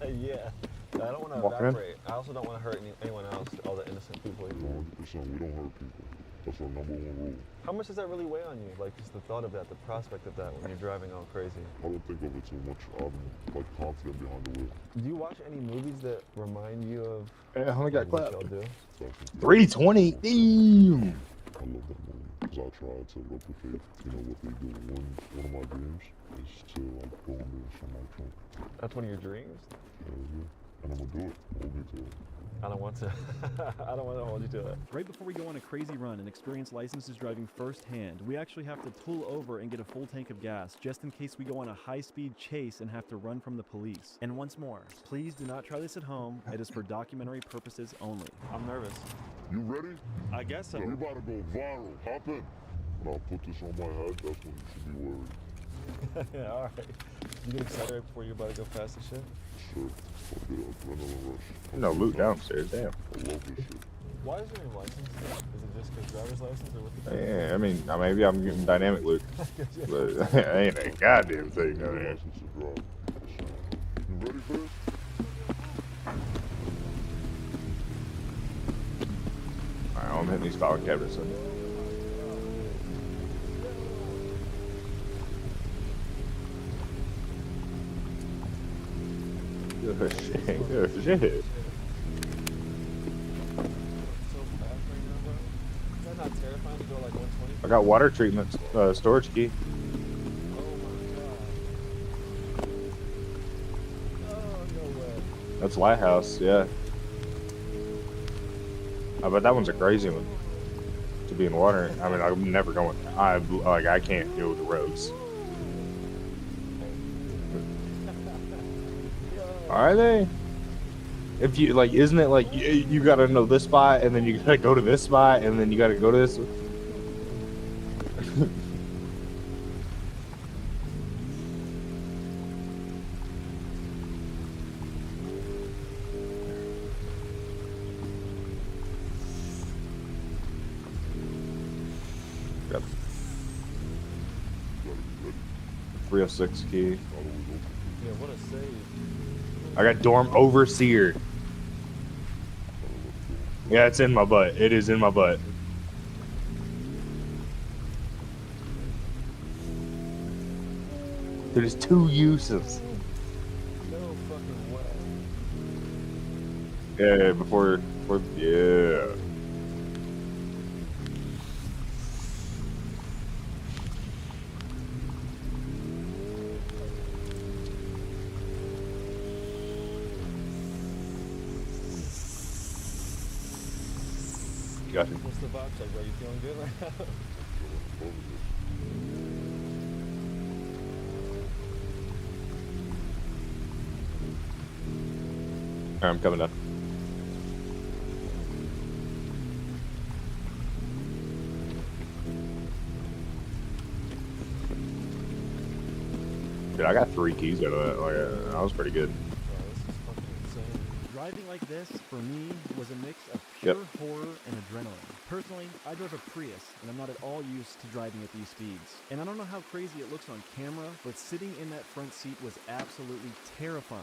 Yeah. I don't want to Walking in? evaporate. I also don't want to hurt anyone else, all the innocent people here. 100%, we don't hurt people. That's our #1 rule. How much does that really weigh on you? Like, just the thought of that, the prospect of that when you're driving all crazy? I don't think of it too much. I'm like confident behind the wheel. Do you watch any movies that remind you of Yeah, I only got what clapped. y'all do? 320. Damn. I love that movie because I try to replicate, you know, what they do. One of my dreams is to like go into a semi-truck. That's one of your dreams? Hell yeah. And I'm gonna do it. Hold me to it. I don't want to. I don't want to hold you to it. Right before we go on a crazy run and experience License's driving firsthand, we actually have to pull over and get a full tank of gas, just in case we go on a high-speed chase and have to run from the police. And once more, please do not try this at home. It is for documentary purposes only. I'm nervous. You ready? I guess so. Yeah, we about to go viral. Hop in. When I put this on my head, that's when you should be worried. Yeah, all right. You get excited right before you're about to go fast and shit? Sure. I'll get an adrenaline rush. No loot downstairs. Damn. I love this shit. Why is your name License? Is it just because driver's license or what the Yeah, I mean, maybe I'm getting dynamic loot, but ain't a goddamn thing down here. License to drive. You ready for this? Alright, I'm hitting these file cabinets. Oh shit. Oh shit. so fast right now, bro? Is that not terrifying to go like 120? I got water treatment storage key. Oh my god. Oh, no way. That's Lighthouse, yeah. I bet that one's a crazy one. To be in water. I mean, I'm never going. I can't deal with the roads. Are they? If you like, isn't it like you gotta know this spot, and then you gotta go to this spot, and then you gotta go to this? Got 306 key. Yeah, what a save. I got dorm overseer. Yeah, it's in my butt. It is in my butt. There's 2 uses. No fucking way. Yeah, before yeah. Got you. What's the vibe check, bro? You feeling good right now? Alright, I'm coming down. Dude, I got 3 keys out of that. Like, that was pretty good. Driving like this, for me, was a mix of pure horror and adrenaline. Personally, I drove a Prius, and I'm not at all used to driving at these speeds. And I don't know how crazy it looks on camera, but sitting in that front seat was absolutely terrifying.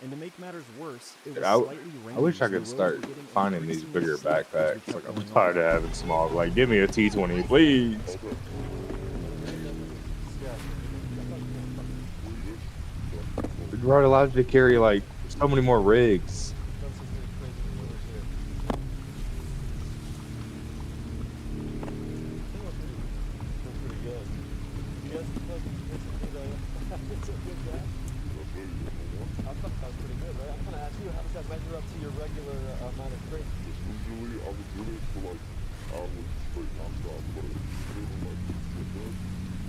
And to make matters worse, it was Dude, slightly rainy. I wish I could start finding these bigger backpacks. Like, I'm tired of having small. Like, give me a T20, please. The road allows you to carry, like, so many more rigs.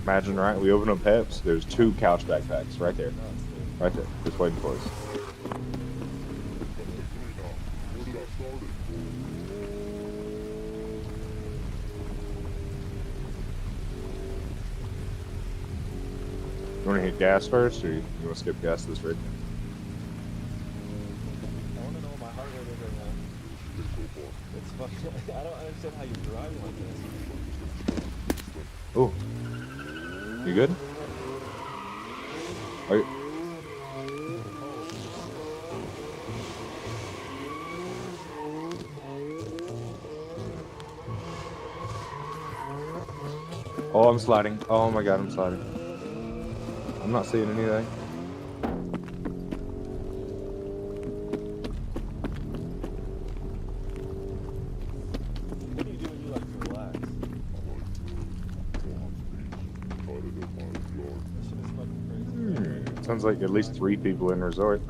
Imagine, right? We open up Peps. There's 2 couch backpacks right there. Right there. Just waiting for us. You want to hit gas first, or you want to skip gas this rig? I want to know what my heart rate is right now. It's fucking, I don't understand how you drive like this. Oh. You good? Are you? Oh, I'm sliding. Oh my god, I'm sliding. I'm not seeing anything. What do you do when you like to relax? This shit is fucking crazy. Sounds like at least 3 people in resort.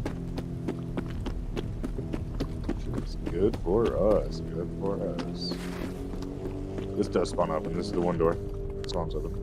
It's good for us. Good for us. This does spawn up, and this is the one door. Spawns open.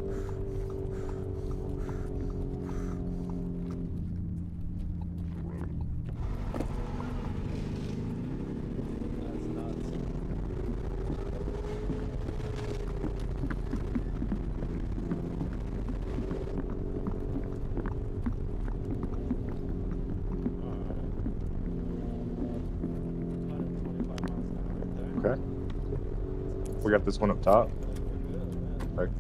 Okay. We got this one up top. Okay.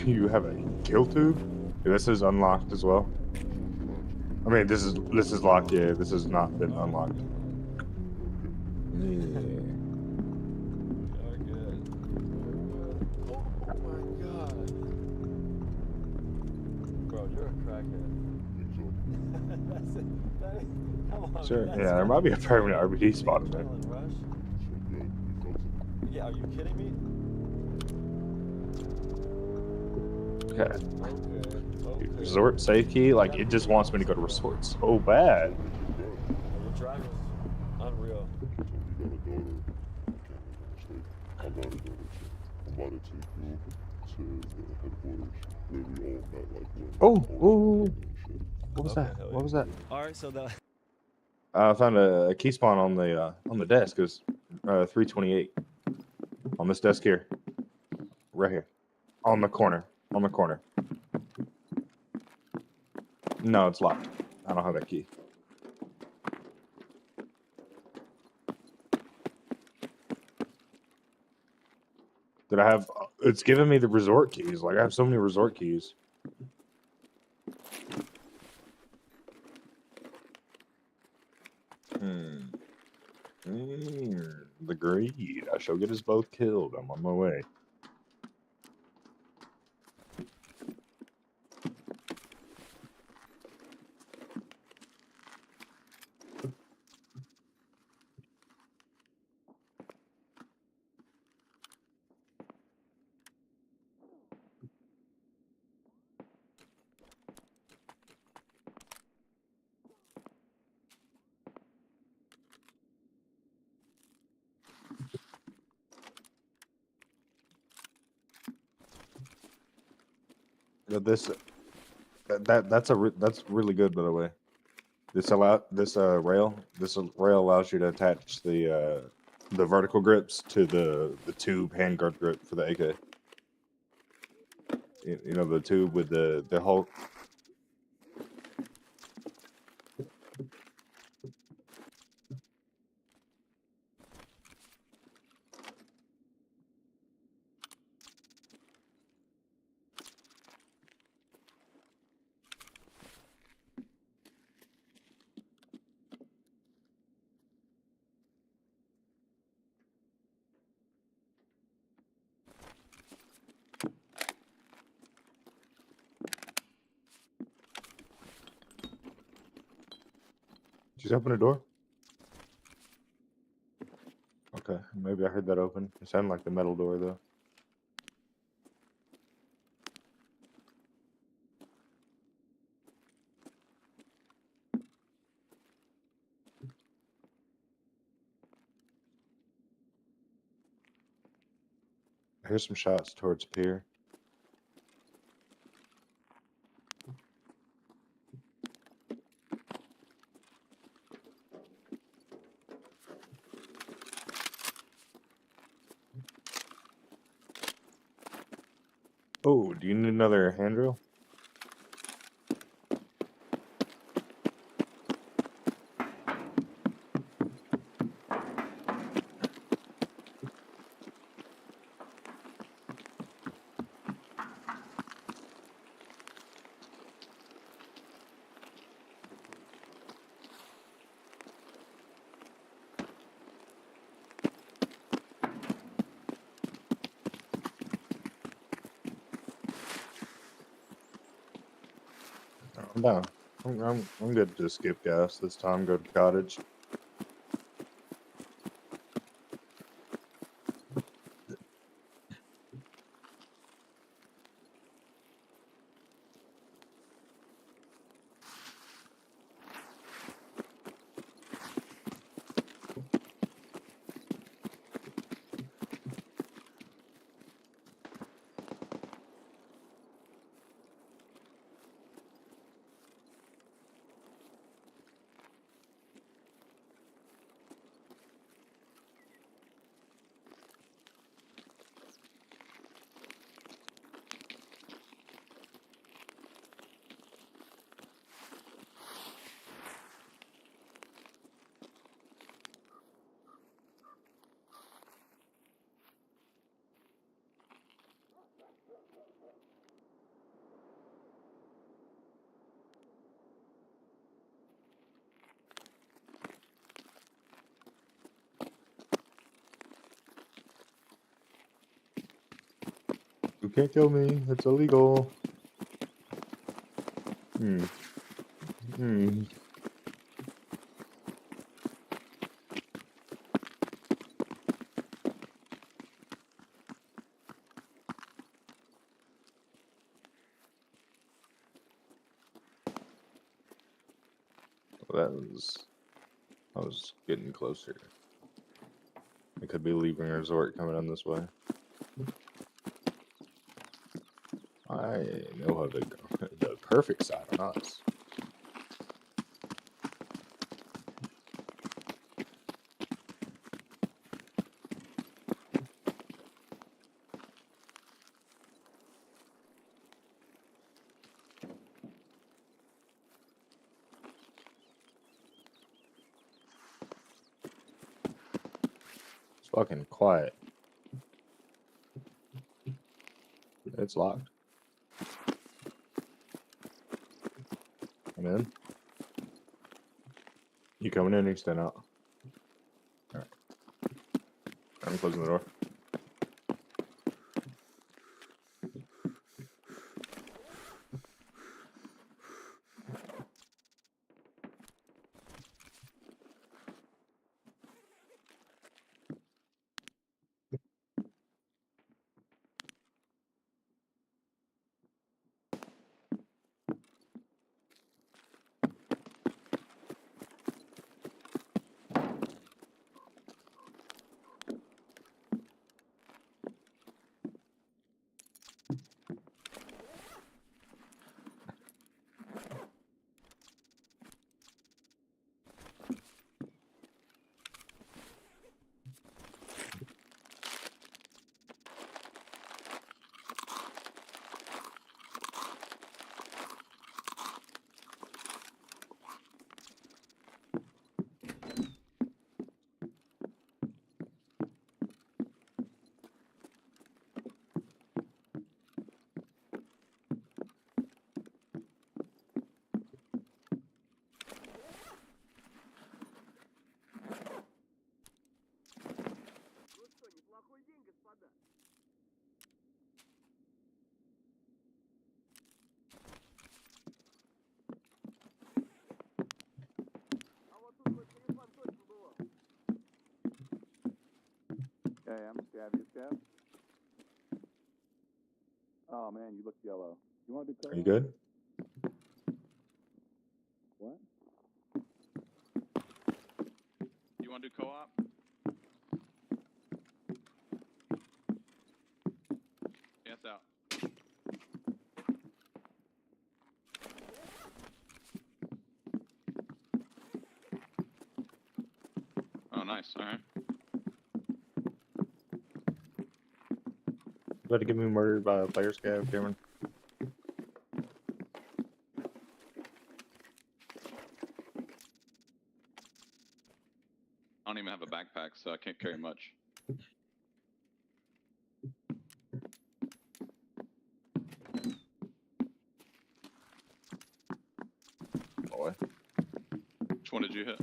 You have a kill tube? Yeah, this is unlocked as well. I mean, this is locked. Yeah, this has not been unlocked. Sure. Yeah, there might be a permanent RBD spot in there. Yeah, are you kidding me? Okay. Resort safe key? Like, it just wants me to go to resort so bad. Your drive is unreal. I'm about to take you to the headquarters where we all met, like, Oh, what was that? What was that? Alright, so the I found a key spawn on the desk. It was 328 on this desk here, right here, on the corner. On the corner. No, it's locked. I don't have that key. Did I have? It's giving me the resort keys. Like, I have so many resort keys. The greed. I shall get us both killed. I'm on my way. This that's really good, by the way. This rail allows you to attach the vertical grips to the tube handguard grip for the AK. You know, the tube with the whole. Did you open the door? Okay, maybe I heard that open. It sounded like the metal door, though. I hear some shots towards pier. Oh, do you need another hand drill? I'm down. I'm good to skip gas this time. Go to cottage. You can't kill me. It's illegal. Hmm. Hmm. Well, I was getting closer. It could be leaving resort coming on this way. I know how to go. The perfect side on us. It's fucking quiet. It's locked. I'm in. You coming in or you staying out? Alright. I'm closing the door. Hey, I'm Scav. You Scav? Oh man, you look yellow. You want to do Are you good? what? You want to do co-op? Yes, out. Oh, nice. All right. You about to get me murdered by a player scav, Cameron? I don't even have a backpack, so I can't carry much. Boy. Which one did you hit?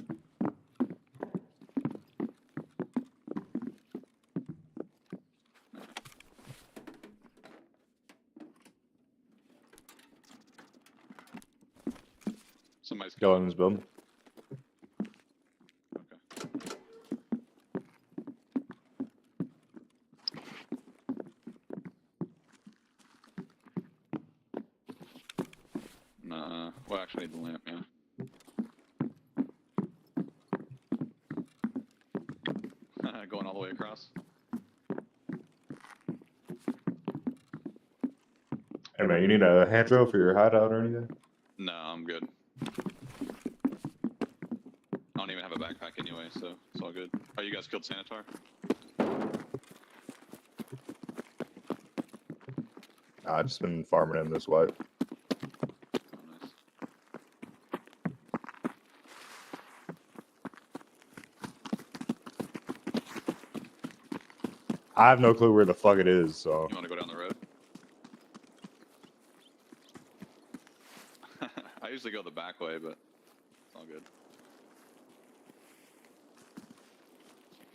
Somebody's Go in this building. Nah. Well, actually, I need the lamp, yeah. Going all the way across. Hey man, you need a hand drill for your hideout or anything? No, I'm good. I don't even have a backpack anyway, so it's all good. Oh, you guys killed Sanitar? I've just been farming in this wipe. I have no clue where the fuck it is, so. You want to go down the road? I usually go the back way, but it's all good.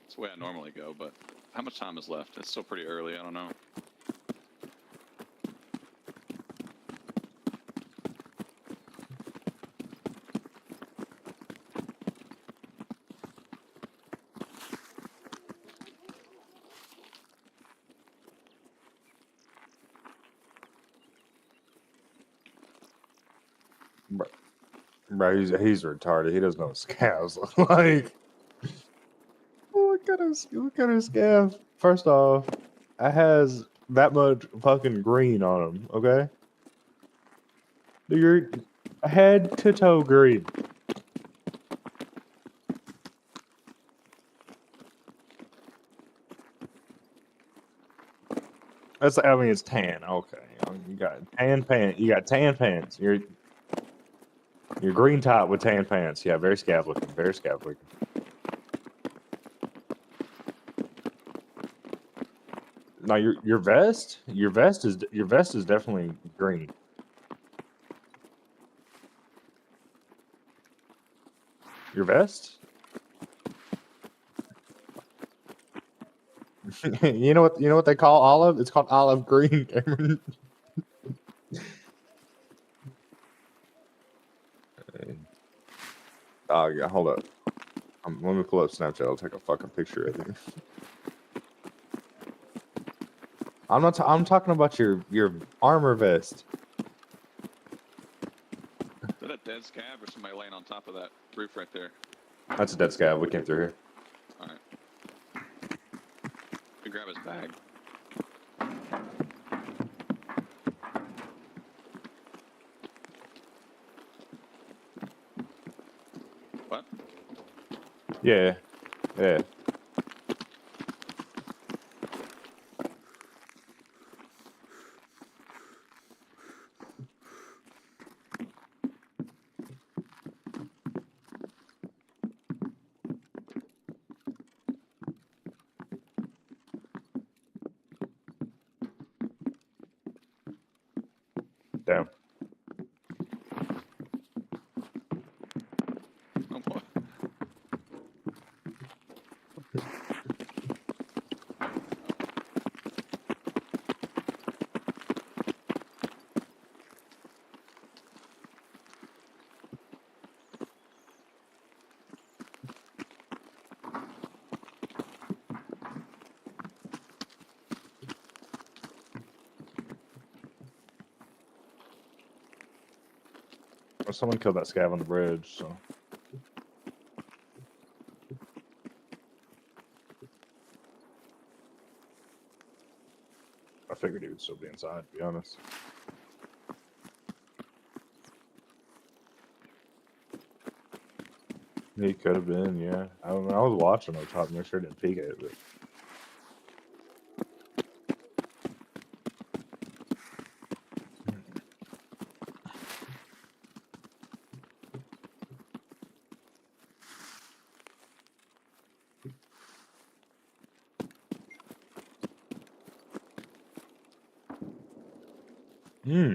It's the way I normally go, but how much time is left? It's still pretty early, I don't know. Bro, he's retarded. He doesn't know what scavs look like. Look at his scav. First off, it has that much fucking green on him, okay? You're head to toe green. That's, I mean, it's tan. Okay, you got tan pants. You got tan pants. You're green top with tan pants. Yeah, very scav looking. Very scav looking. Now your vest is definitely green. Your vest? You know what they call olive? It's called olive green, Cameron. Oh yeah, hold up. Let me pull up Snapchat. I'll take a fucking picture of you. I'm not. I'm talking about your armor vest. Is that a dead scab or somebody laying on top of that roof right there? That's a dead scab. We came through here. All right. You grab his bag. What? Yeah. Yeah. Damn. Oh, what? Well, someone killed that scab on the bridge, so. I figured he would still be inside, to be honest. He could have been, yeah. I don't know. I was watching on top to make sure I didn't peek at it, but. Hmm.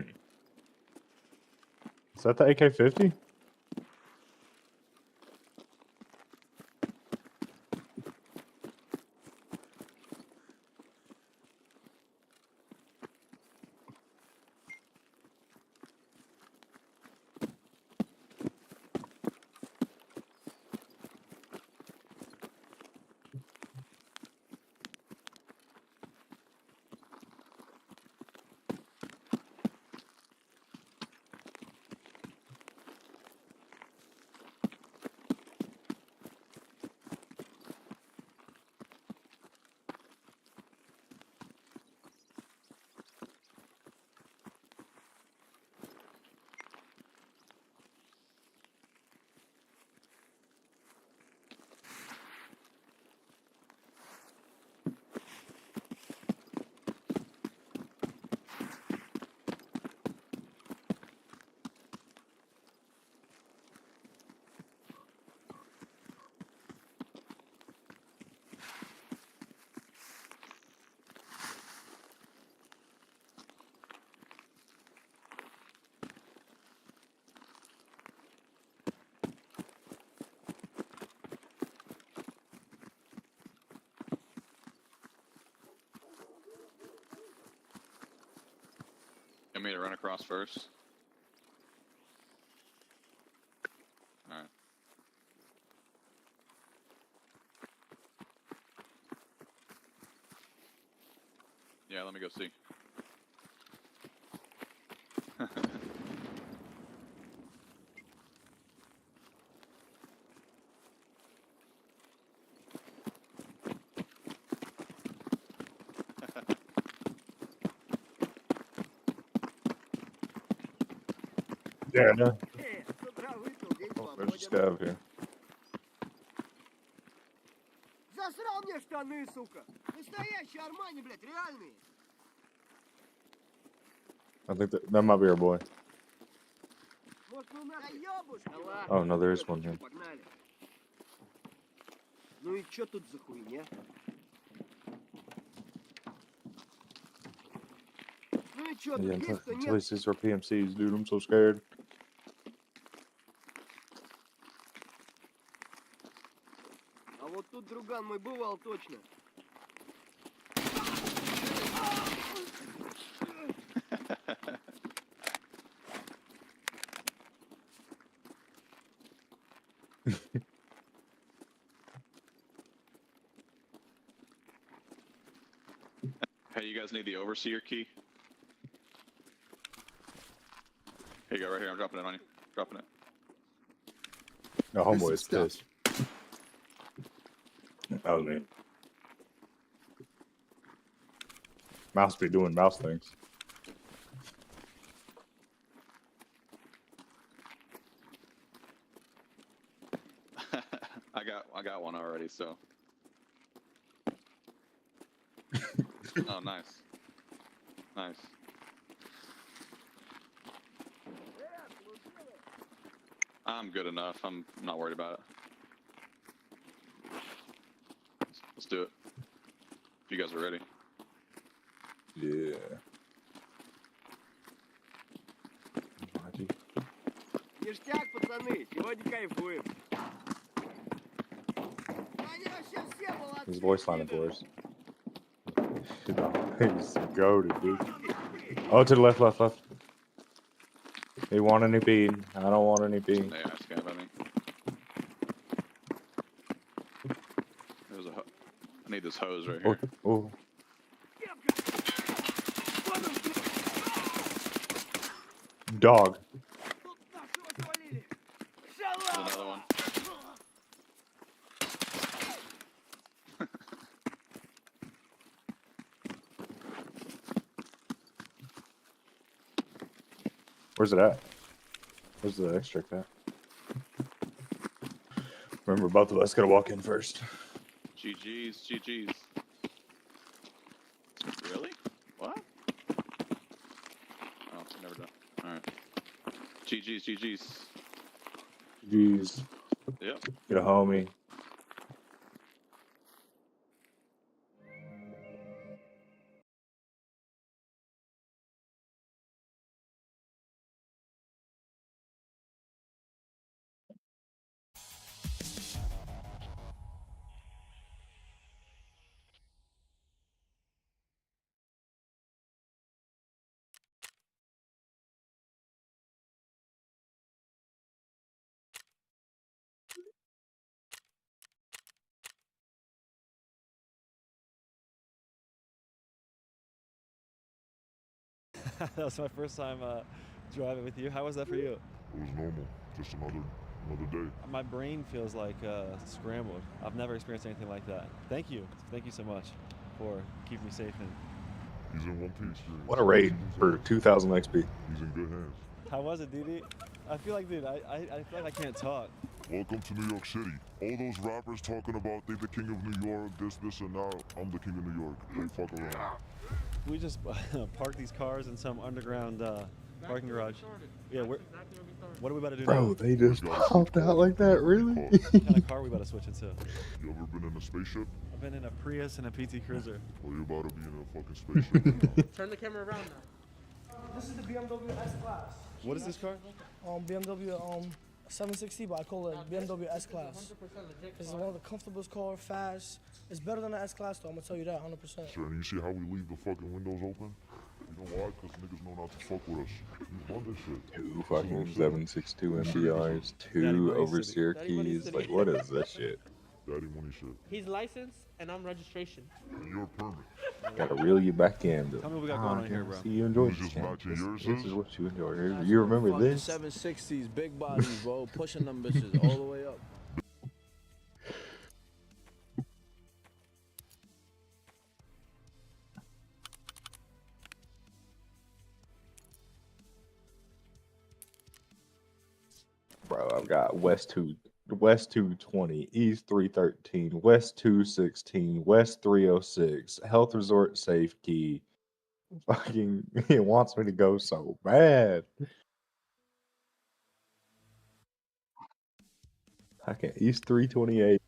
Is that the AK-50? You want me to run across first? All right. Yeah, let me go see. Yeah, no. Oh, there's a scab here. Засрал мне штаны, сука! Настоящие Армани, блядь, реальные! I think that might be our boy. Может, ну нахуй ёбушки? Oh, no, there is one here. Погнали. Ну и чё тут за хуйня? Ну и чё, Yeah, тут есть кто until he нет? sees our PMCs, dude, I'm so scared. А вот тут друган мой бывал точно. Hey, you guys need the overseer key? Here you go, right here. I'm dropping it on you. Dropping it. No, homeboy is pissed. Oh, man. Mouse be doing mouse things. I got one already, so. Oh, nice. Nice. I'm good enough. I'm not worried about it. Let's do it. If you guys are ready. Yeah. Ништяк, пацаны, сегодня кайфуем. Они вообще все молодцы. His voice lining for us. He's goated, dude. Oh, to the left, left, left. They want any bean. I don't want any bean. Yeah, ask him about me. There's a I need this hose right here. Oh. Dog. There's another one. Where's it at? Where's the extract at? Remember, both of us gotta walk in first. GG's, GG's. Really? What? Oh, never done. Alright. GG's, GG's. Jeez. Yep. Get a homie. That was my first time driving with you. How was that for you? It was normal. Just another day. My brain feels like scrambled. I've never experienced anything like that. Thank you. Thank you so much for keeping me safe. And He's in one piece. What a raid for 2,000 XP. He's in good hands. how was it, Didi? I feel like, dude, I feel like I can't talk. Welcome to New York City. All those rappers talking about they the king of New York, this, and now I'm the king of New York. Don't fuck around. We just parked these cars in some underground parking garage. Yeah, what are we about to do Bro, now? they just popped out like that, really? What kind of car are we about to switch into? You ever been in a spaceship? I've been in a Prius and a PT Cruiser. Well, you're about to be in a fucking spaceship right now. Turn the camera around now. This is the BMW S-Class. What is this car? BMW 760, but I call it BMW S-Class. This is one of the comfortablest cars, fast. It's better than the S-Class though, I'm gonna tell you that 100%. Sure, and you see how we leave the fucking windows open? You know why? Because niggas know not to fuck with us. We run this shit. 2 fucking 762 MDRs, 2 overseer keys. Like, what is this shit? Daddy money shit. He's licensed and I'm registration. And you're a permit. Gotta reel you back in. Tell me what we got going on here, bro. See, you enjoy You this. just matching yours, This is what you enjoy. You remember Fucking this? 760s, big bodies, bro. Pushing them bitches all the way up. Bro, I've got West 220, East 313, West 216, West 306, Health Resort Safe Key. Fucking, it wants me to go so bad. I can't. East 328.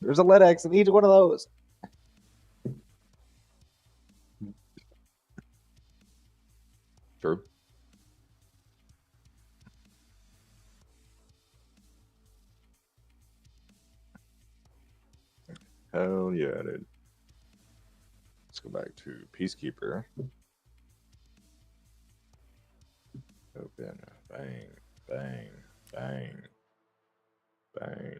There's a LEDX in each one of those. True. Hell yeah, dude. Let's go back to Peacekeeper. Open. Bang. Bang. Bang. Bang.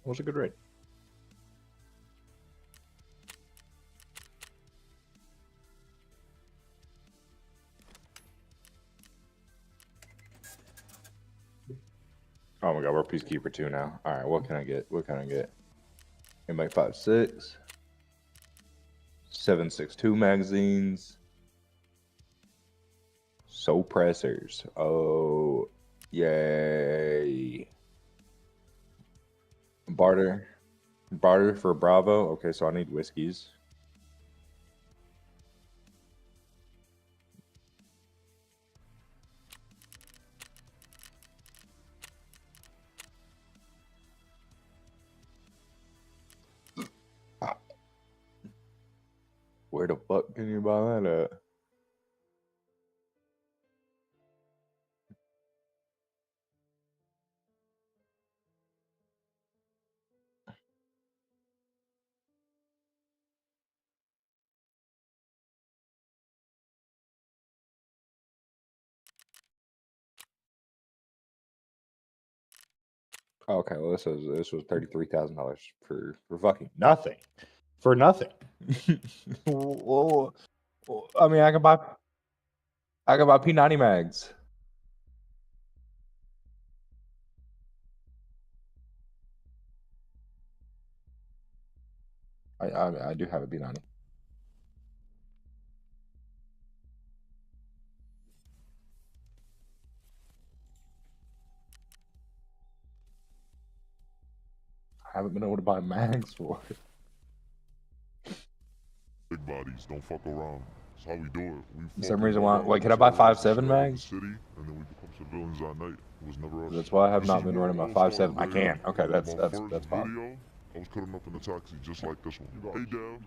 Was a good rate. Oh my god, we're Peacekeeper 2 now. Alright, what can I get? What can I get? Anybody 5.6. 7.62 magazines. Suppressors. Oh, yay. Barter. Barter for Bravo. Okay, so I need whiskeys. Where the fuck can you buy that at? Okay, well this was $33,000 for fucking nothing, for nothing. Well, I mean, I can buy P90 mags. I do have a P90. I haven't been able to buy mags for it. Big bodies, don't fuck around. That's how we do it. For some reason, why? Wait, can I buy 5.7 mags? City, and then we become civilians at night. It was never us. That's why I have not been running my 5.7. I can. Okay, that's fine. Video, I was cutting up in a taxi just like this one. Hey, Dad.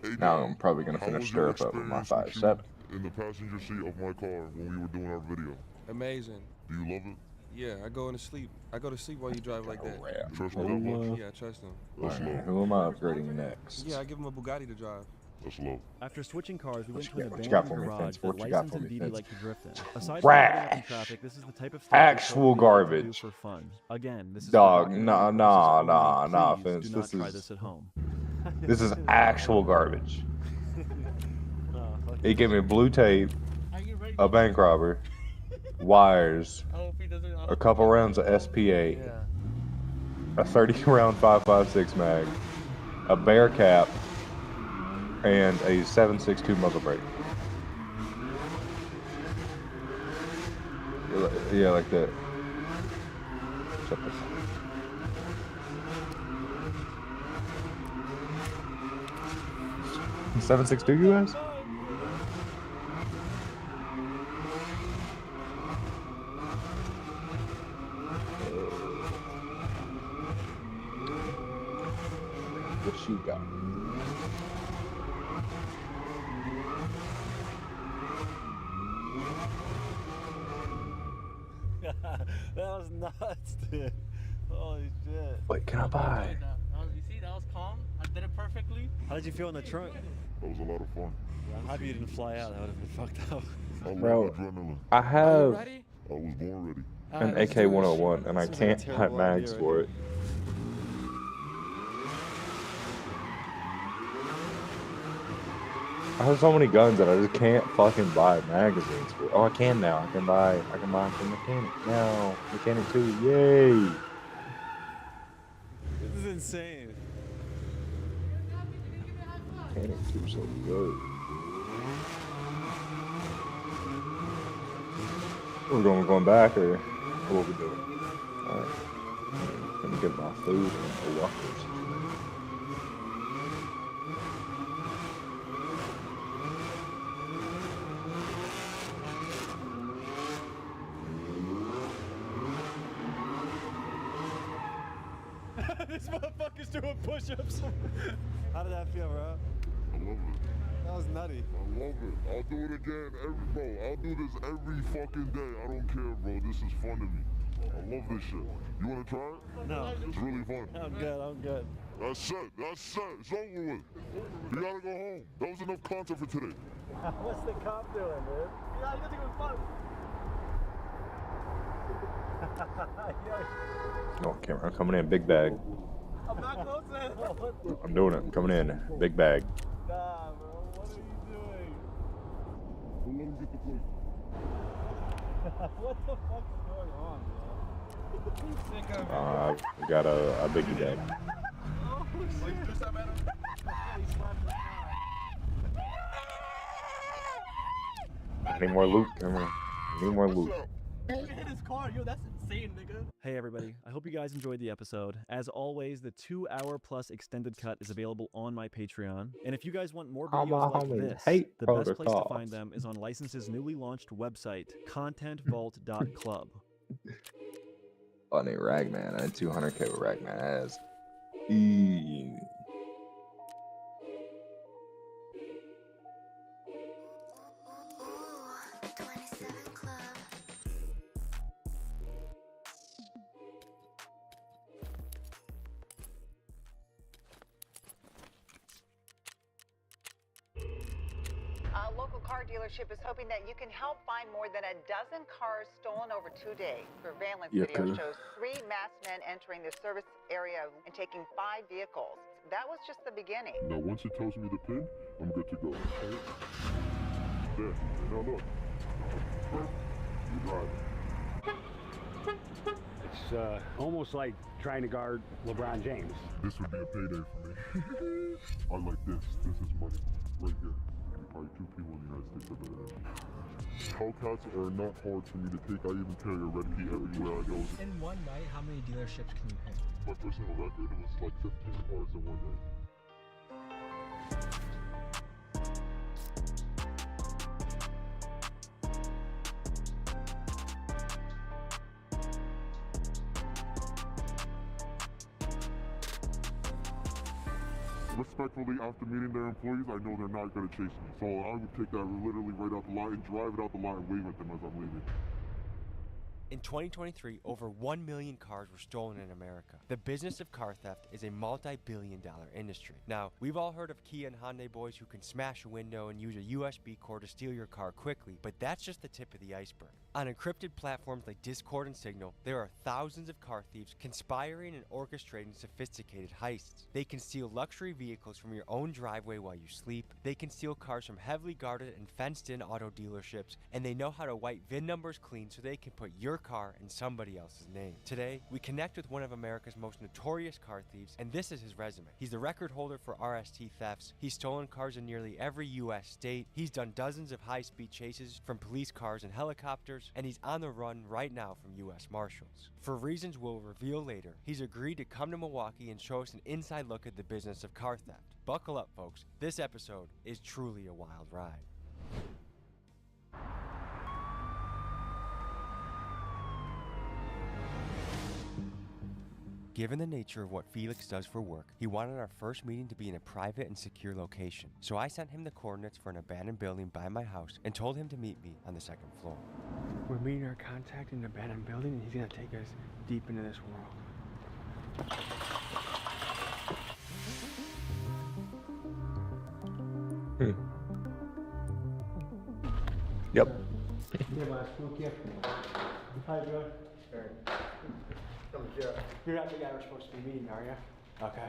Hey, Now Dad. I'm probably gonna How finish was your stirrup up with my experience 5.7. in the passenger seat of my car when we were doing our video? Amazing. Do you love it? Yeah, I go to sleep while you drive like that. You trust me that much? Yeah, I trust him. That's love. Who am I upgrading next? Yeah, I give him a Bugatti to drive. That's love. After switching cars, we went to an What you got abandoned for me, garage Vince? that What you got licensed for and me, BD Vince? like to drift in. Aside from Trash. living up in traffic, this is the type of stuff Actual that folk do garbage. for fun. Again, this is for Dog, documentary nah, purposes only. Please Vince. do not This try is this at home. this is actual garbage. He gave me blue tape, a bank robber, wires, a couple rounds of SP8, a 30-round 5.56 mag, a bear cap, and a 7.62 muzzle brake. Yeah, like that. Check this out. $7.62 US? What you got? That was nuts, dude. Holy shit. What can I buy? You see, that was calm. I did it perfectly. How did you feel in the trunk? That was a lot of fun. I'm happy you didn't fly out. That would have been fucked up. I love Bro, adrenaline. I have I was born ready. an AK-101 and I This is can't a buy terrible mags idea, for right? it. I have so many guns that I just can't fucking buy magazines for. Oh, I can now. I can buy for mechanic now. Mechanic 2, yay! This is insane. Mechanic 2 so good. We're going back or what we doing? Alright. Let me get my food and the walkers. This motherfucker's doing push-ups. How did that feel, bro? I love it. That was nutty. I love it. I'll do it again I'll do this every fucking day. I don't care, bro. This is fun to me. I love this shit. You wanna try it? No. It's really fun. I'm good. That's it. It's over with. You gotta go home. That was enough content for today. What's the cop doing, man? Yeah, you think it was fun. Oh, Cameron, I'm coming in, big bag. I'm not close, man. I'm doing it. I'm coming in, big bag. Nah, bro. What are you doing? Don't let him get the plate. What the fuck is going on, bro? I got a biggie bag. Oh, shit. I need more loot, Cameron. I need more loot. Hit his car, yo, that's insane, nigga. Hey everybody, I hope you guys enjoyed the episode. As always, the 2-hour-plus extended cut is available on my Patreon. And if you guys want more All my videos like homies this, hate the best place to protocols. find them is on License's newly launched website, contentvault.club. Oh, I need Ragman. I need 200k with Ragman ass. Eee. A local car dealership is hoping that you can help find more than a dozen cars stolen over 2 days. Surveillance Yeah, video cool. shows 3 masked men entering the service area and taking 5 vehicles. That was just the beginning. Now, once it tells me the pin, I'm good to go. Okay? There. Now look. You drive it. It's almost like trying to guard LeBron James. This would be a payday for me. I like this. This is money. Right here. Probably 2 people in the United States are better than me. Hellcats are not hard for me to take. I even carry a red key everywhere I go. In one night, how many dealerships can you hit? My personal record was like 15 cars in one day. Respectfully, after meeting their employees, I know they're not going to chase me. So I would take that literally right out the lot and drive it out the lot and wave at them as I'm leaving. In 2023, over 1 million cars were stolen in America. The business of car theft is a multi-billion-dollar industry. Now, we've all heard of Kia and Hyundai boys who can smash a window and use a USB cord to steal your car quickly, but that's just the tip of the iceberg. On encrypted platforms like Discord and Signal, there are thousands of car thieves conspiring and orchestrating sophisticated heists. They can steal luxury vehicles from your own driveway while you sleep. They can steal cars from heavily guarded and fenced-in auto dealerships, and they know how to wipe VIN numbers clean so they can put your car in somebody else's name. Today, we connect with one of America's most notorious car thieves, and this is his resume. He's the record holder for RST thefts. He's stolen cars in nearly every U.S. state. He's done dozens of high-speed chases from police cars and helicopters, and he's on the run right now from U.S. Marshals. For reasons we'll reveal later, he's agreed to come to Milwaukee and show us an inside look at the business of car theft. Buckle up, folks. This episode is truly a wild ride. Given the nature of what Felix does for work, he wanted our first meeting to be in a private and secure location. So I sent him the coordinates for an abandoned building by my house and told him to meet me on the 2nd floor. We're meeting our contact in an abandoned building, and he's gonna take us deep into this world. Yep. Hi, Joe. You're not the guy we're supposed to be meeting, are you? Okay.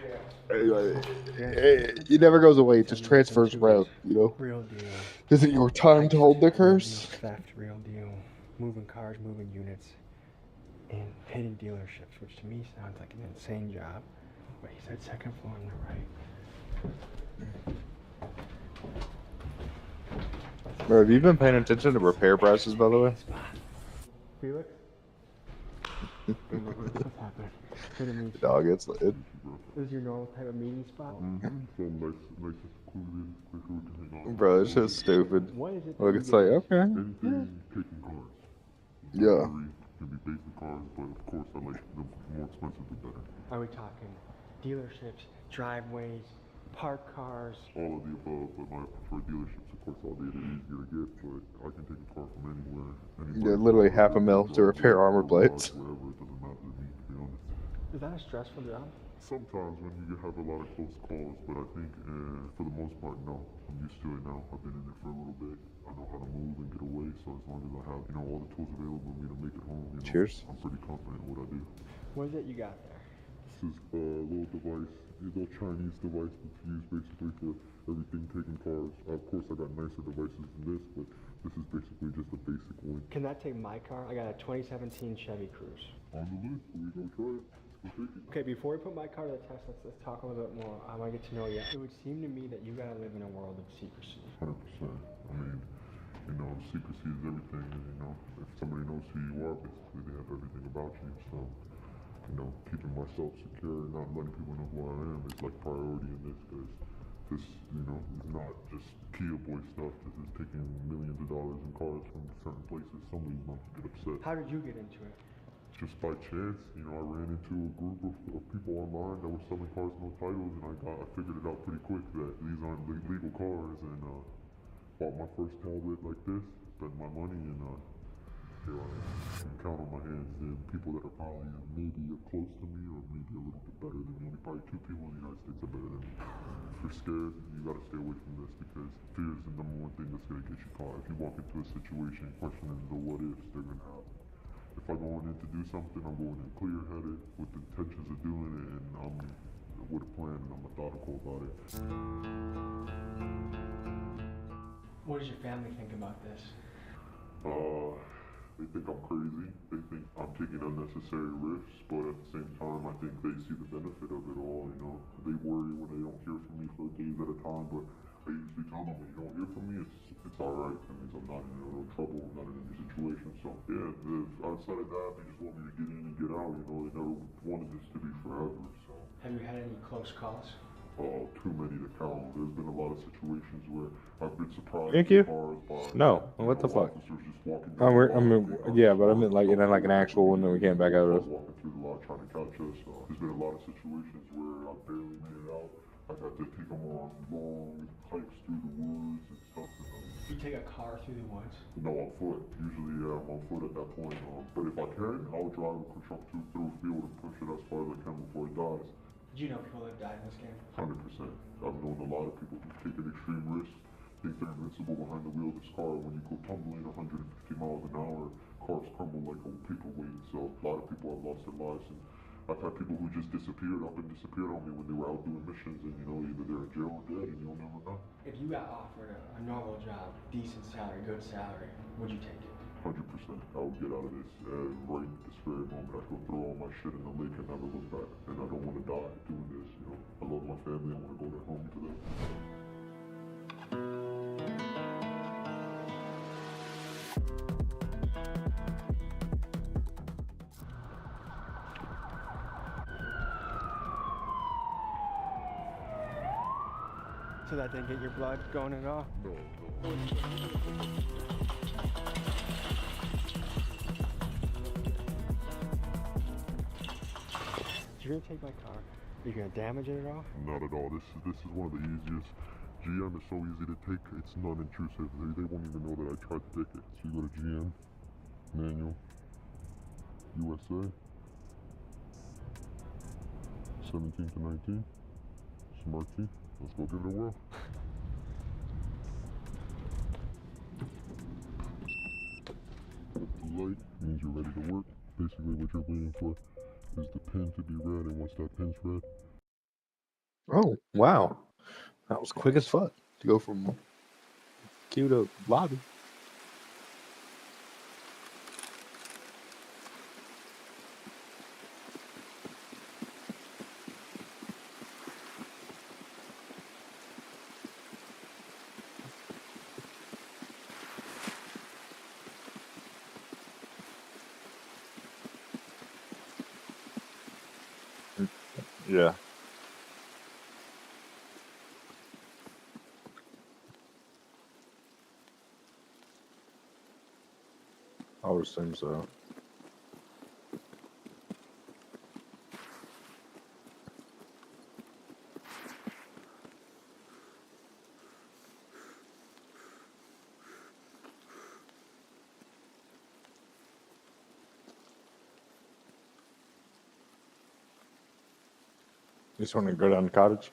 It never goes away. It just transfers route, you know? Real deal. Is it your time to hold the curse? No theft, real deal. Moving cars, moving units, and hitting dealerships, which to me sounds like an insane job. But he said 2nd floor on the right. Bro, have you been paying attention to repair prices, by the way? Felix? What's happening? What do you mean? Dog, it's This is your normal type of meeting spot? So nice, secluded, quicker we can hang on. Bro, it's just stupid. What is it Look, it's like, okay. Anything taking cars. Yeah. Can be basic cars, but of course I like the more expensive the better. Are we talking dealerships, driveways, park cars. All of the above, but my preferred dealerships, of course, all day they're easier to get, but I can take a car from anywhere. Yeah, literally half a mil to repair armor plates. Wherever, it doesn't matter to me, to be honest. Is that a stressful job? Sometimes when you have a lot of close calls, but I think for the most part, no. I'm used to it now. I've been in it for a little bit. I know how to move and get away, so as long as I have, all the tools available for me to make it home, Cheers. I'm pretty confident in what I do. What is it you got there? This is a little device, a little Chinese device that's used basically for everything taking cars. Of course, I got nicer devices than this, but this is basically just a basic one. Can that take my car? I got a 2017 Chevy Cruze. On the list, we go try it. Let's go take it. Okay, before we put my car to the test, let's talk a little bit more. I want to get to know you. It would seem to me that you gotta live in a world of secrecy. 100%. I mean, secrecy is everything. And, if somebody knows who you are, basically they have everything about you. So, keeping myself secure and not letting people know who I am is like priority in this, because this, is not just Kia boy stuff. This is taking millions of dollars in cars from certain places. Somebody's not to get upset. How did you get into it? Just by chance, I ran into a group of people online that were selling cars with no titles, and I figured it out pretty quick that these aren't legal cars, and bought my first tablet like this, spent my money, and here I am. I can count on my hands the people that are probably maybe close to me or maybe a little bit better than me. Only probably 2 people in the United States are better than me. If you're scared, you gotta stay away from this, because fear is the #1 thing that's gonna get you caught. If you walk into a situation questioning the what ifs, they're gonna happen. If I'm going in to do something, I'm going in clear-headed with the intentions of doing it, and I'm with a plan, and I'm methodical about it. What does your family think about this? They think I'm crazy. They think I'm taking unnecessary risks, but at the same time, I think they see the benefit of it all. They worry when they don't hear from me for days at a time, but I usually tell them, when you don't hear from me, it's all right. That means I'm not in no trouble, I'm not in any situation. So yeah, outside of that, they just want me to get in and get out. They never wanted this to be forever. So Have you had any close calls? Too many to count. There's been a lot of situations where I've been surprised. Thank you. Cars by, No, what the fuck? officers just walking Yeah, but I meant like an actual one that we can't back out of. walking through the lot trying to catch us. There's been a lot of situations where I barely made it out. I've had to take them on long hikes through the woods and stuff. You take a car through the woods? No, on foot. Usually, I'm on foot at that point. But if I can, I'll drive a truck through a field and push it as far as I can before it dies. Did you know people that died in this game? 100%. I've known a lot of people who've taken extreme risks, think they're invincible behind the wheel of this car. When you go tumbling 150 miles an hour, cars crumble like a paperweight. So a lot of people have lost their lives, and I've had people who just disappeared on me when they were out doing missions, and either they're in jail or dead, and you'll never know. If you got offered a normal job, decent salary, good salary, would you take it? 100%. I would get out of this right this very moment. I could throw all my shit in the lake and never look back. And I don't want to die doing this. I love my family. I want to go back home to them. So that didn't get your blood going at all? No. You're gonna take my car. Are you gonna damage it at all? Not at all. This is one of the easiest. GM is so easy to take. It's non-intrusive. They won't even know that I tried to take it. So you go to GM, manual, USA, 17 to 19, smart key. Let's go give it a whirl. The light means you're ready to work. Basically what you're waiting for is the pin to be red, and once that pin's red. Oh, wow. That was quick as fuck to go from queue to lobby. Yeah. I would assume so. You just want to go down to cottage?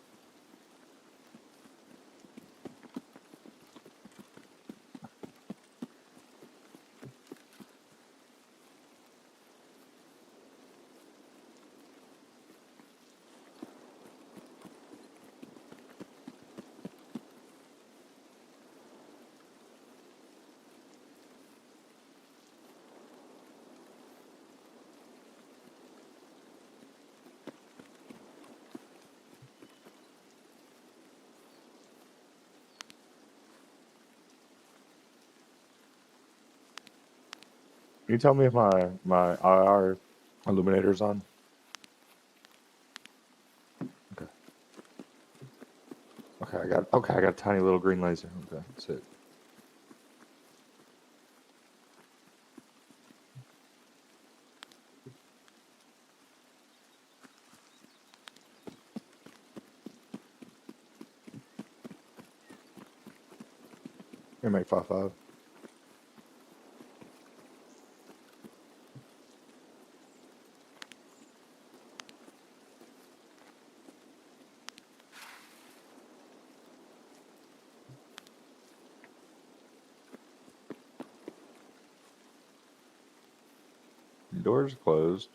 Can you tell me if my IR illuminator's on? Okay. Okay, I got a tiny little green laser. Okay, that's it. You make 5.5. Doors closed.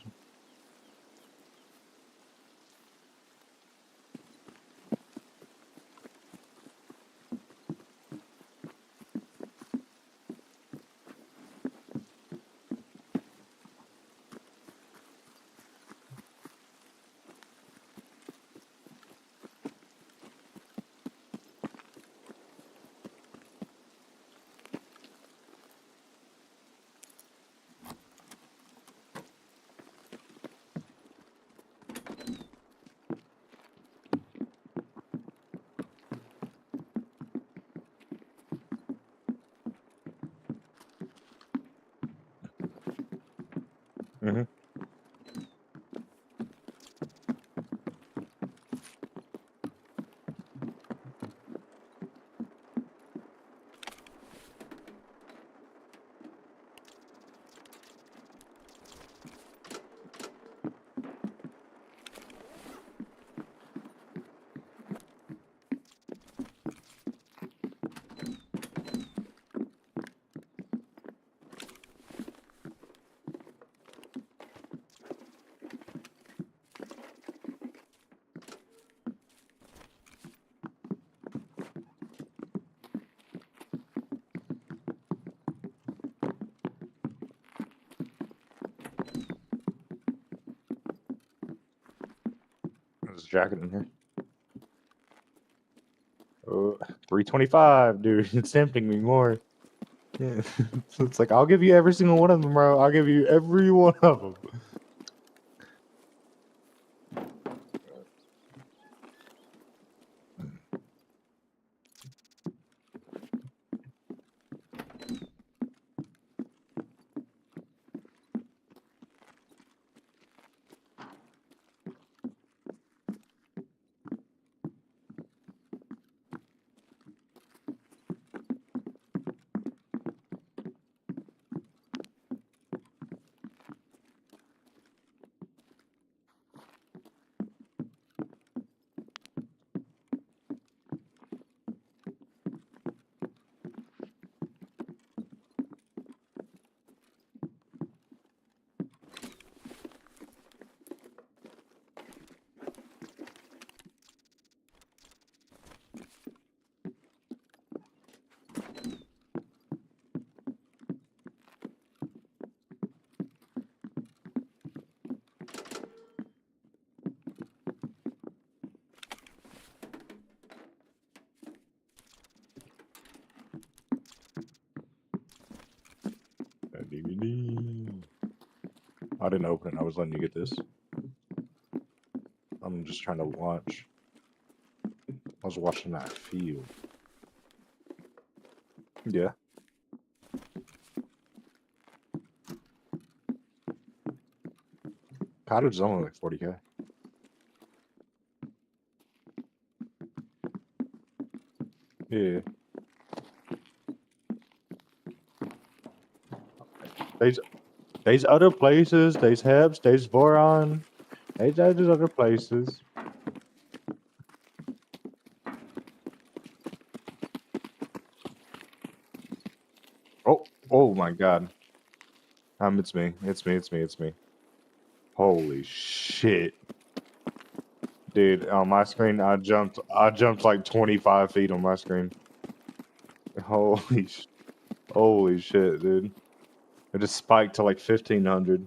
Mm-hmm. There's a jacket in here. Oh, 325, dude. It's tempting me more. Yeah. So it's like, I'll give you every single one of them, bro. I'll give you every one of them. DVD. I didn't open it. I was letting you get this. I'm just trying to watch. I was watching that field. Yeah. Cottage is only like 40K. Yeah. There's other places. There's Heps. There's Voron. There's other places. Oh my god. It's me. It's me. It's me. It's me. Holy shit. Dude, on my screen, I jumped like 25 feet on my screen. Holy shit, dude. It just spiked to like 1500.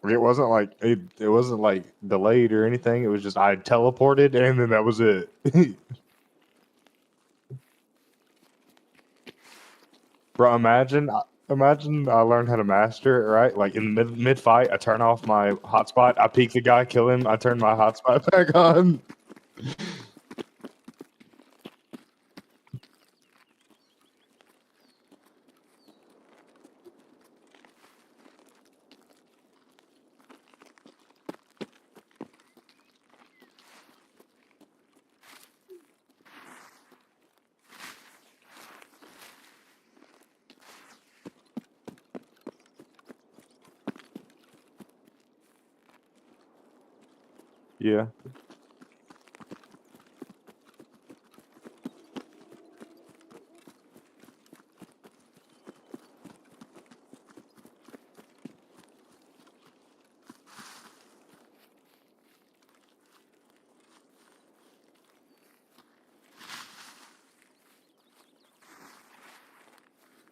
It wasn't like it wasn't like delayed or anything. It was just I teleported and then that was it. Bro, imagine I learned how to master it, right? Like in mid fight, I turn off my hotspot, I peek the guy, kill him, I turn my hotspot back on. Yeah.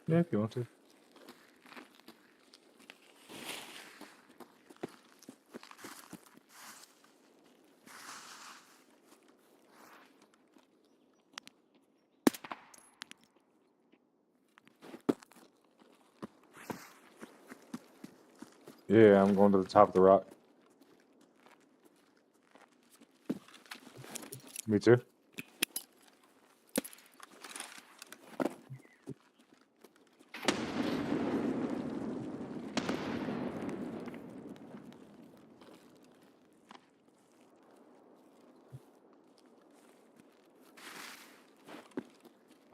Yeah, if you want to. Yeah, I'm going to the top of the rock. Me too.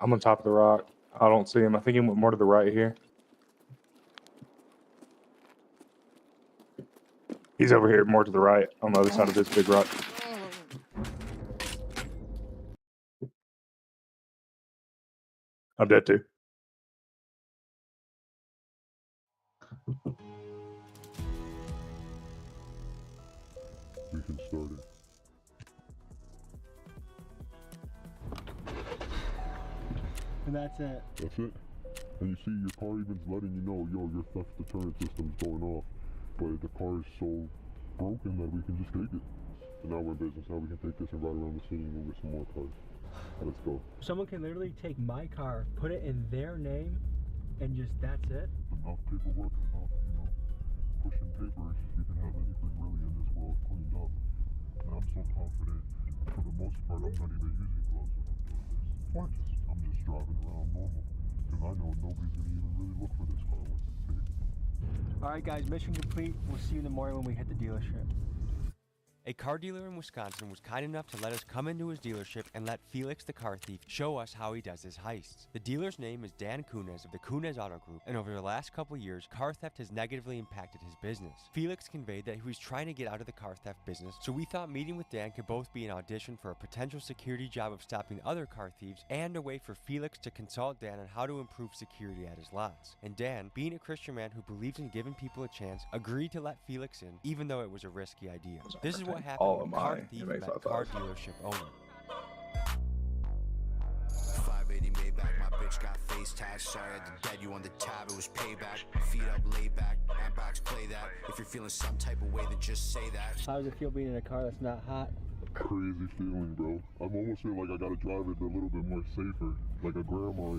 I'm on top of the rock. I don't see him. I think he went more to the right here. He's over here, more to the right, on the other side of this big rock. I'm dead too. We can start it. And that's it. That's it. And you see your car even's letting you know, yo, your theft deterrent system's going off. But the car is so broken that we can just take it. So now we're in business. Now we can take this and ride around the city and go get some more cars. Let's go. Someone can literally take my car, put it in their name, and just that's it. Enough paperwork, enough, pushing papers, you can have anything really in this world cleaned up. And I'm so confident, for the most part, I'm not even using gloves when I'm doing this. What? I'm just driving around normal. Because I know nobody's going to even really look for this car once it's taken. Alright guys, mission complete. We'll see you in the morning when we hit the dealership. A car dealer in Wisconsin was kind enough to let us come into his dealership and let Felix the car thief show us how he does his heists. The dealer's name is Dan Kunez of the Kunez Auto Group, and over the last couple years, car theft has negatively impacted his business. Felix conveyed that he was trying to get out of the car theft business, so we thought meeting with Dan could both be an audition for a potential security job of stopping other car thieves and a way for Felix to consult Dan on how to improve security at his lots. And Dan, being a Christian man who believes in giving people a chance, agreed to let Felix in, even though it was a risky idea. This is what happened All when of car my thief MX-55. met car dealership owner. 580 Maybach, my bitch got face tags. Sorry I had to dead you on the tab, it was payback. Feet up, lay back, handbags, play that. If you're feeling some type of way, then just say that. How does it feel being in a car that's not hot? Crazy feeling, bro. I'm almost feeling like I gotta drive it a little bit more safer. Like a grandma,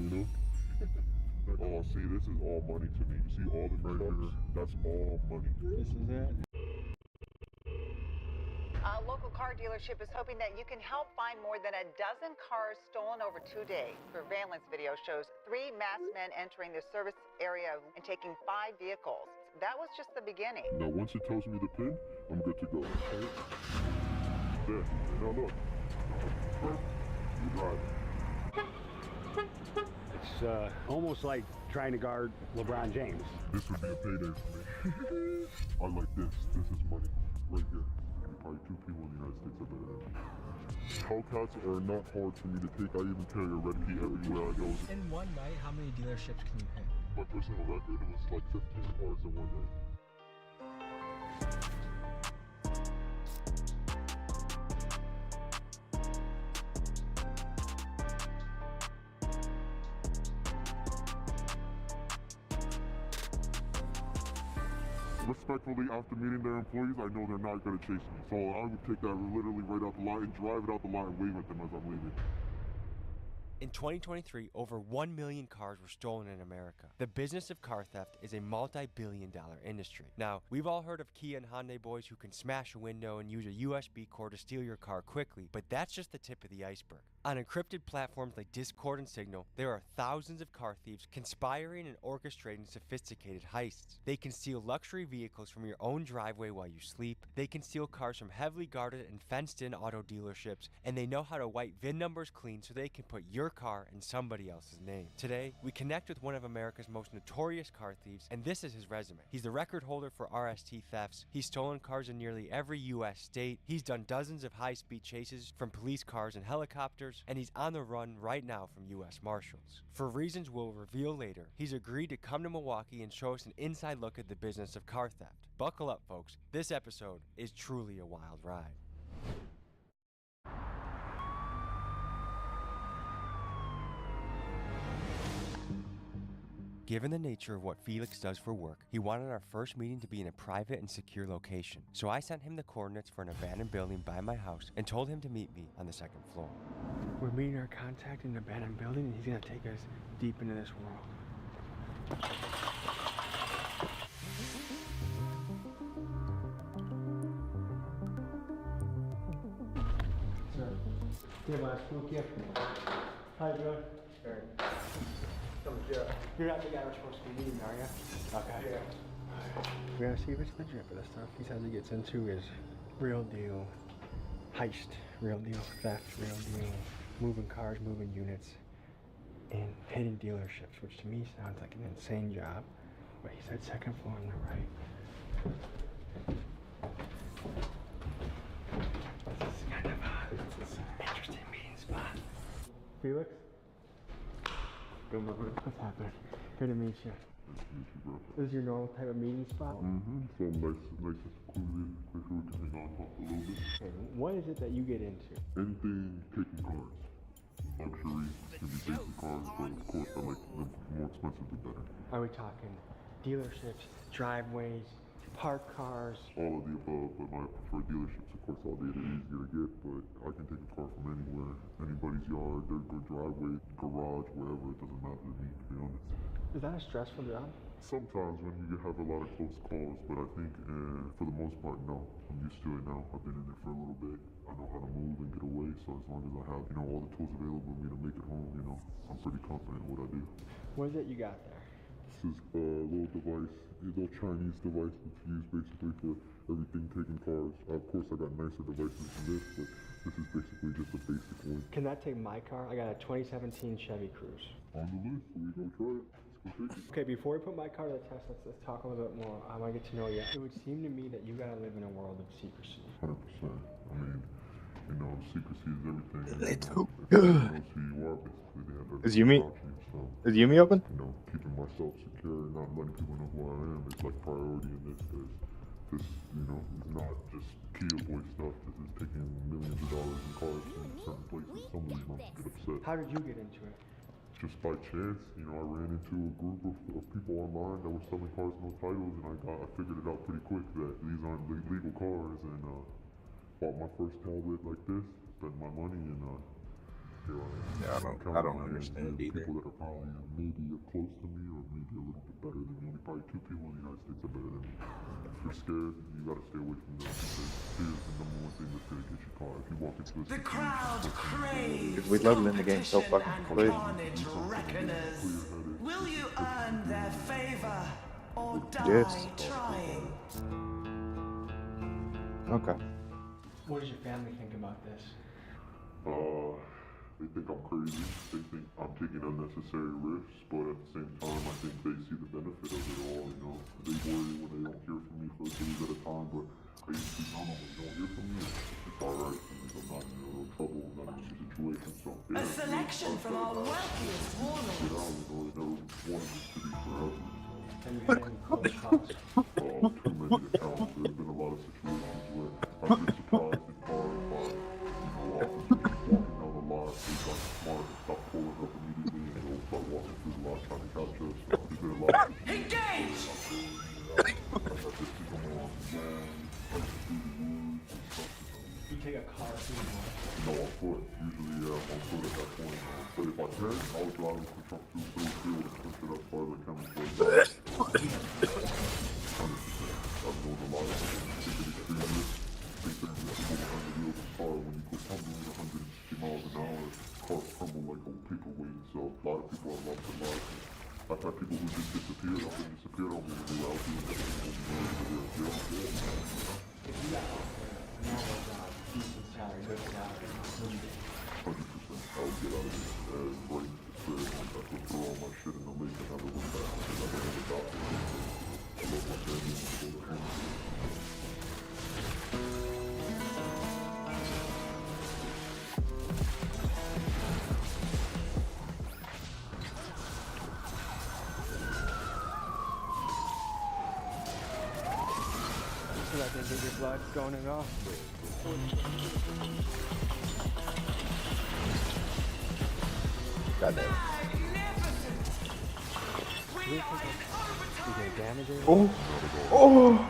Oh, see, this is all money to me. You see all the right here? That's all money. This is it. A local car dealership is hoping that you can help find more than a dozen cars stolen over 2 days. Surveillance video shows 3 masked men entering the service area and taking 5 vehicles. That was just the beginning. Now, once it tells me the pin, I'm good to go. Okay? There. Now look. You drive. It's almost like trying to guard LeBron James. This would be a payday for me. I like this. This is money. Right here. probably 2 people in the United States are better than me. Hellcats are not hard for me to take. I even carry a red key everywhere I go. In one night, how many dealerships can you hit? My personal record was like 15 cars in one day. Respectfully, after meeting their employees, I know they're not going to chase me. So I would take that literally right out the lot and drive it out the lot and wave at them as I'm leaving. In 2023, over 1 million cars were stolen in America. The business of car theft is a multi-billion-dollar industry. Now, we've all heard of Kia and Hyundai boys who can smash a window and use a USB cord to steal your car quickly, but that's just the tip of the iceberg. On encrypted platforms like Discord and Signal, there are thousands of car thieves conspiring and orchestrating sophisticated heists. They can steal luxury vehicles from your own driveway while you sleep. They can steal cars from heavily guarded and fenced-in auto dealerships, and they know how to wipe VIN numbers clean so they can put your car in somebody else's name. Today, we connect with one of America's most notorious car thieves, and this is his resume. He's the record holder for RST thefts. He's stolen cars in nearly every U.S. state. He's done dozens of high-speed chases from police cars and helicopters, and he's on the run right now from U.S. Marshals. For reasons we'll reveal later, he's agreed to come to Milwaukee and show us an inside look at the business of car theft. Buckle up, folks. This episode is truly a wild ride. Given the nature of what Felix does for work, he wanted our first meeting to be in a private and secure location. So I sent him the coordinates for an abandoned building by my house and told him to meet me on the 2nd floor. We're meeting our contact in an abandoned building, and he's gonna take us deep into this world. Sir, give us a look here. Hi, Joe. You're not the guy we're supposed to be meeting, are you? Okay. Yeah. We gotta see if it's legit, but the stuff he says he gets into is real deal heist, real deal theft, real deal moving cars, moving units, and hitting dealerships, which to me sounds like an insane job. But he said 2nd floor on the right. This is kind of an interesting meeting spot. Felix? What's happening? Good to meet you. Nice to meet you, bro. This is your normal type of meeting spot? Mm-hmm. So nice and secluded. Make sure we can hang on talk a little bit. Okay, what is it that you get into? Anything taking cars. Luxury, can be basic cars, but of course I like the more expensive the better. Are we talking dealerships, driveways, parked cars? All of the above, but my preferred dealerships, of course, all day they're easier to get, but I can take a car from anywhere, anybody's yard, their driveway, garage, wherever, it doesn't matter to me, to be honest. Is that a stressful job? Sometimes when you have a lot of close calls, but I think for the most part, no. I'm used to it now. I've been in it for a little bit. I know how to move and get away, so as long as I have, all the tools available to me to make it home, I'm pretty confident in what I do. What is it you got there? This is a little device, a little Chinese device that's used basically for everything taking cars. Of course, I got nicer devices than this, but this is basically just a basic one. Can that take my car? I got a 2017 Chevy Cruze. On the list, we go try it. Let's go take it. Okay, before we put my car to the test, let's talk a little bit more. I want to get to know you. It would seem to me that you gotta live in a world of secrecy. 100%. I mean, secrecy is everything. Let's go. go. Who you are, basically, they have Is Yumi? so, Is Yumi open? Keeping myself secure and not letting people know who I am is like priority in this, because this, is not just Kia boy stuff. This is taking millions of dollars in cars from certain places. Somebody's going to get upset. How did you get into it? Just by chance, I ran into a group of people online that were selling cars with no titles, and I figured it out pretty quick that these aren't legal cars, and bought my first tablet like this, spent my money, and here I am. Yeah, I don't understand either. People that are probably maybe close to me or maybe a little bit better than me. Only probably 2 people in the United States are better than me. If you're scared, you gotta stay away from them, because fear is the number one thing that's gonna get you caught. If you walk into a The crowd craves Because we leveling the game so fucking quick. carnage reckoners. Will you earn their favor or die Yes. trying? Okay. What does your family think about this? They think I'm crazy. They think I'm taking unnecessary risks, but at the same time, I think they see the benefit of it all, They worry when they don't hear from me for days at a time, but basically tell them, you don't hear from me, it's alright, I'm not in no trouble, I'm not in any situation, so. A selection from our wealthiest warlords. Get out, you know, they never wanted this to be forever. And you had any close calls? Oh, too many to count. There's been a lot of situations where I've been surprised and horrified by, officers walking down the lot, they got smart and stopped pulling up immediately and they'll start walking through the lot trying to catch us. There's been a lot of situations. Engage! You take a car through the woods? No, on foot. Usually, yeah, on foot at that point. But if I can, I'll drive the truck through the field and push it as far as I can before it dies. 100%. I've known a lot of people take it extremely. Think that you have to go behind the wheel of a car when you go tumbling at 150 miles an hour. Cars crumble like a paperweight, so a lot of people have lost their lives. I've had people who just disappeared on me and disappeared on me and they were out doing everything on the road. If you got out there, a normal job, decent salary, good salary, 100%. I would get out of here and right into despair and I would throw all my shit in the lake and never look back because I don't have a doctor. I love my family and I go to home. so that they get your blood going and off. Goddamn. You get damage or Oh! Oh!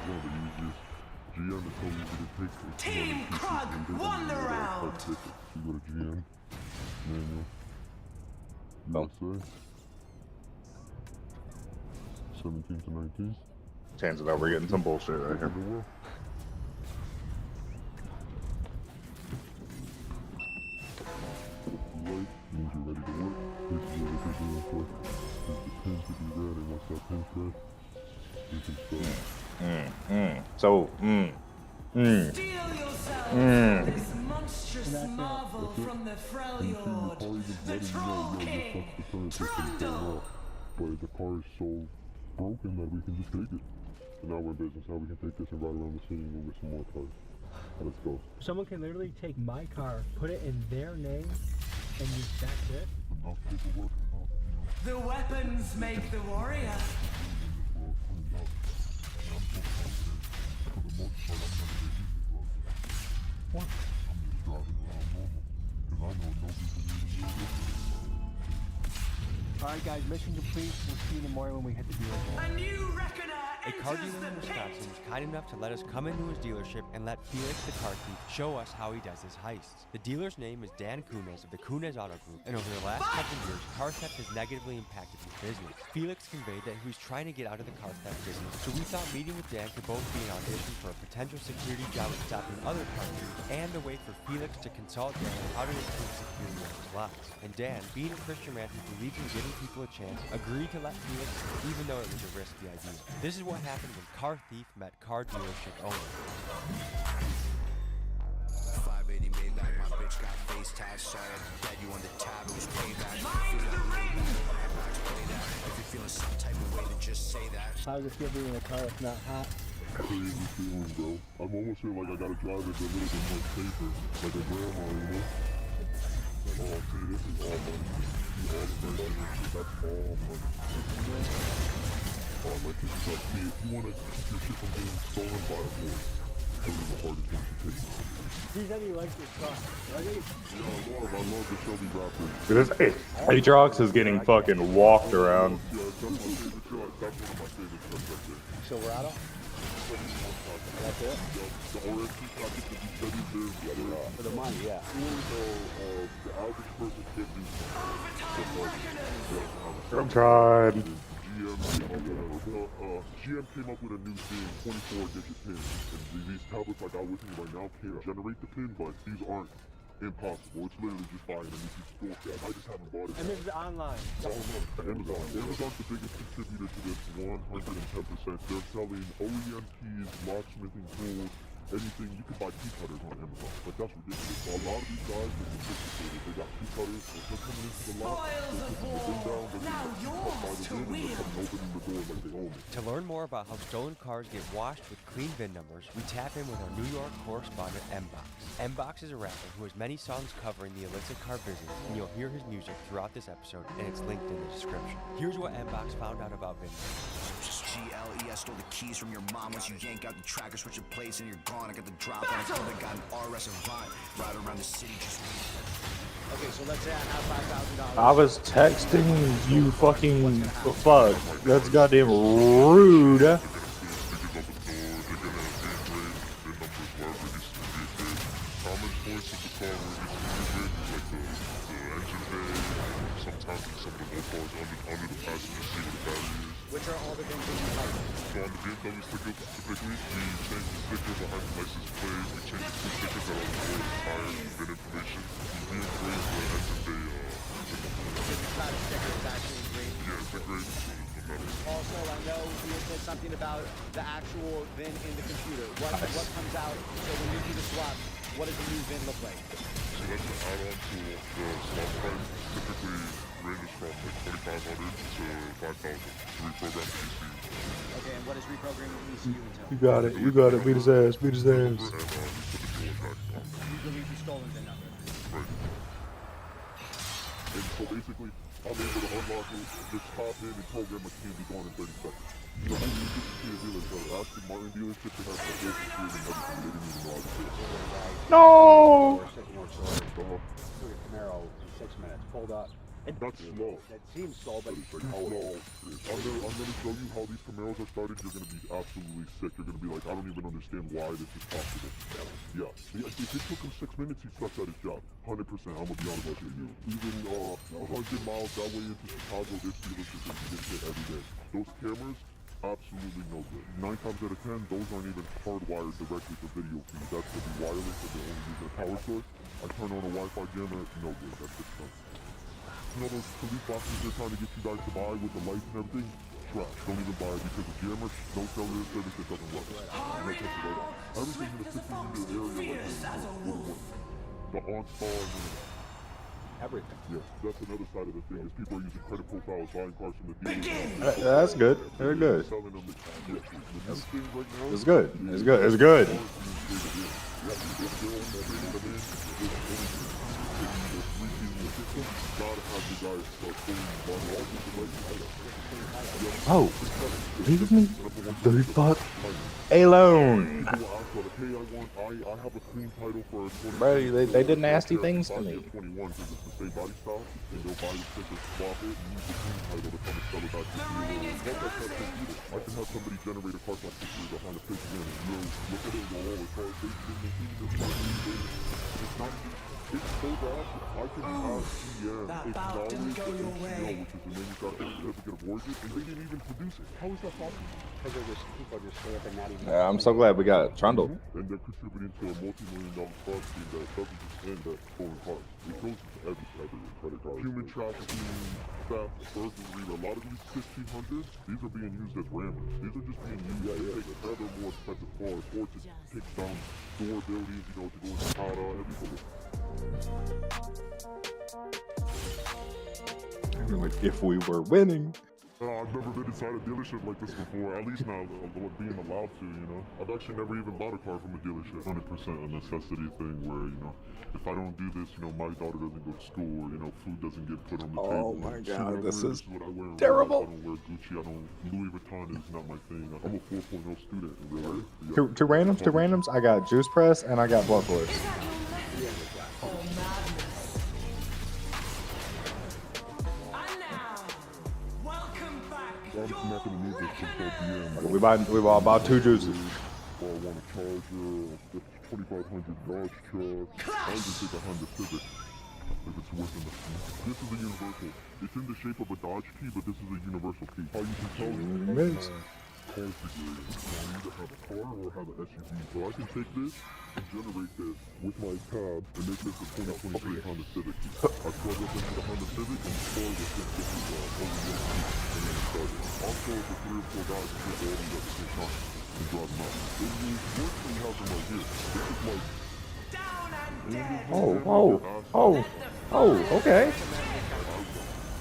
Team Krug won the round! You go to GM, manual, USA, 17 to 19. Chances are we're getting some bullshit right here. Right means you're ready to work. This is what we're doing for. There's the pin to be red, and once that pin's red, you can start. Steal yourself this monstrous marvel from the Freljord, the Troll King, Trundle! But the car is so broken that we can just take it. And now we're in business. Now we can take this and ride around the city and go get some more cars. Let's go. Someone can literally take my car, put it in their name, and use that shit? Enough paperwork, enough, The weapons make the warrior. What? I'm just driving around normal. Because I know nobody's gonna even Alright guys, mission complete. We'll see you in the morning when we hit the dealership. A new reckoner A car enters dealer in the Wisconsin pit. was kind enough to let us come into his dealership and let Felix the car thief show us how he does his heists. The dealer's name is Dan Kunez of the Kunez Auto Group, and over the last couple of years, car theft has negatively impacted his business. Felix conveyed that he was trying to get out of the car theft business, so we thought meeting with Dan could both be an audition for a potential security job with stopping other car thieves, and a way for Felix to consult Dan on how to improve security on his lots. And Dan, being a Christian man who believes in giving people a chance, agreed to let Felix, even though it was a risky idea. This is what happened when car thief met car dealership owner. 580 Maybach, my bitch got face tags. Sorry I had you on the tab, it was payback. If you're feeling some type of way, then just say that. How does it feel being in a car that's not hot? crazy feeling, bro. I'm almost feeling like I gotta drive it a little bit more safer. Like a grandma, you know? Like, oh, see, this is all money. See, all the money. That's all money. Oh, like, this is like, see, if you wanna keep your shit from being stolen by a horse, this is the hardest thing to take. He said he likes this car. I love the Shelby Raptor. This Aatrox is getting fucking walked around. Yeah, that's my favorite truck. That's one of my favorite trucks right there. Silverado? That's it? The orange package that you said is there. For the money, yeah. So, the average person can't do I'm trying. GM came up with a new thing, 24-digit pin. And these tablets I got with me right now can't generate the pin, but these aren't impossible. It's literally just buying a new piece of store. I just haven't bought it. And this is online. Oh no, Amazon. Amazon's the biggest contributor to this, 110%. They're selling OEM keys, locksmithing tools, anything, you can buy key cutters on Amazon. Like, that's ridiculous. So a lot of these guys are sophisticated. They got key cutters, they're coming into the lot, they're taking the bin down, they're getting the key cut by the bin, and they're coming opening the door like they own it. To learn more about how stolen cars get washed with clean VIN numbers, we tap in with our New York correspondent, M-Box. M-Box is a rapper who has many songs covering the illicit car business, and you'll hear his music throughout this episode, and it's linked in the description. Here's what M-Box found out about VIN numbers. GLE, I stole the keys from your mom. Once you yank out the tracker, switch your place, and you're gone. I got the drop on it, I got an RS Avant. Ride around the city just Okay, so let's say I have $5,000. I was texting you fucking fuck. That's goddamn rude. Which are all the things that you like? So on the BMW sticker specifically, we changed the sticker behind the license plate, we changed the two stickers that are on the door, the tire, and VIN information. We re-engraved the engine bay It's not a sticker, it's actually engraved. Yeah, it's engraved into the metal. Also, I know we had said something about the actual VIN in the computer. What comes out, so when you do the swap, what does the new VIN look like? So that's an add-on to the swap price. Typically ranges from like 2,500 to 5,000 to reprogram the ECU. Okay, and what is reprogramming the ECU entail? You got it. You got it. Beat his ass. Beat his ass. You delete the stolen VIN number. Right. And so basically, I'm able to unlock it, just hop in and program a key and be gone in 30 seconds. You know, when you get to see a dealership, Aston Martin dealership, they have the whole security and everything. They didn't even know I was there. No! Camaro in 6 minutes, pulled up. That's slow. That seems slow, but it's like how slow. I'm gonna show you how these Camaros are started. You're gonna be absolutely sick. You're gonna be like, I don't even understand why this is possible. Yeah. If it took him 6 minutes, he sucked at his job. 100%. I'm gonna be honest with you. Even 100 miles that way into Chicago, this dealership is get hit every day. Those cameras, absolutely no good. 9 times out of 10, those aren't even hardwired directly for video feed. That's gonna be wireless, and they're only using a power source. I turn on a Wi-Fi jammer, it's no good. That's just fun. You know those police boxes they're trying to get you guys to buy with the lights and everything? Trash. Don't even buy it because the jammer, no cellular service, it doesn't work. Everything in a 15-meter area like this wouldn't work. The on-star, everything. Yeah, that's another side of the thing is people are using credit profiles, buying cars from the dealers. That's good. They're good. Selling them the new thing right now. It's good. It's good. It's good. Oh, leave me the fuck alone. Bro, they did nasty things to me. I can have somebody generate a car like this behind a picture and look at it and go, oh, it's all it's not, it's so bad, I can have CM acknowledge the NCO, which is the manufacturing certificate of origin, and they didn't even produce it. How is that possible? Because they're just people just slipping, not even. Yeah, I'm so glad we got Trundle. And they're contributing to a multi-million-dollar fraud scheme that doesn't just end at stolen cars. It goes into every credit card. Human trafficking, theft, burglary. A lot of these 1500s, these are being used as rammers. These are just being used to take other more expensive cars or to take down door buildings, you know, to go into Tata, everything. Like, if we were winning. I've never been inside a dealership like this before, at least now being allowed to, you know. I've actually never even bought a car from a dealership. 100% a necessity thing where, you know, if I don't do this, you know, my daughter doesn't go to school or, you know, food doesn't get put on the table. Oh my god, this is what I wear terrible. I don't wear Gucci, Louis Vuitton is not my thing. I'm a 4.0 student, really. Yeah. Two randoms. I got Juice Press and I got Blood Force. I'm not gonna need this to We bought about 2 juices. Or I want a Charger, a 2500 Dodge truck. I even take a Honda Civic if it's worth it. This is a universal. It's in the shape of a Dodge key, but this is a universal key. How you can tell is cars configuration. I either have a car or have an SUV. So I can take this and generate this with my tab and make this a 2023 Honda Civic key. I plug this into the Honda Civic and store this into the and then start it. Also, the 3 or 4 guys can get all these at the same time and drive them out. It means worse when you have talking right here. This is like. Oh, okay.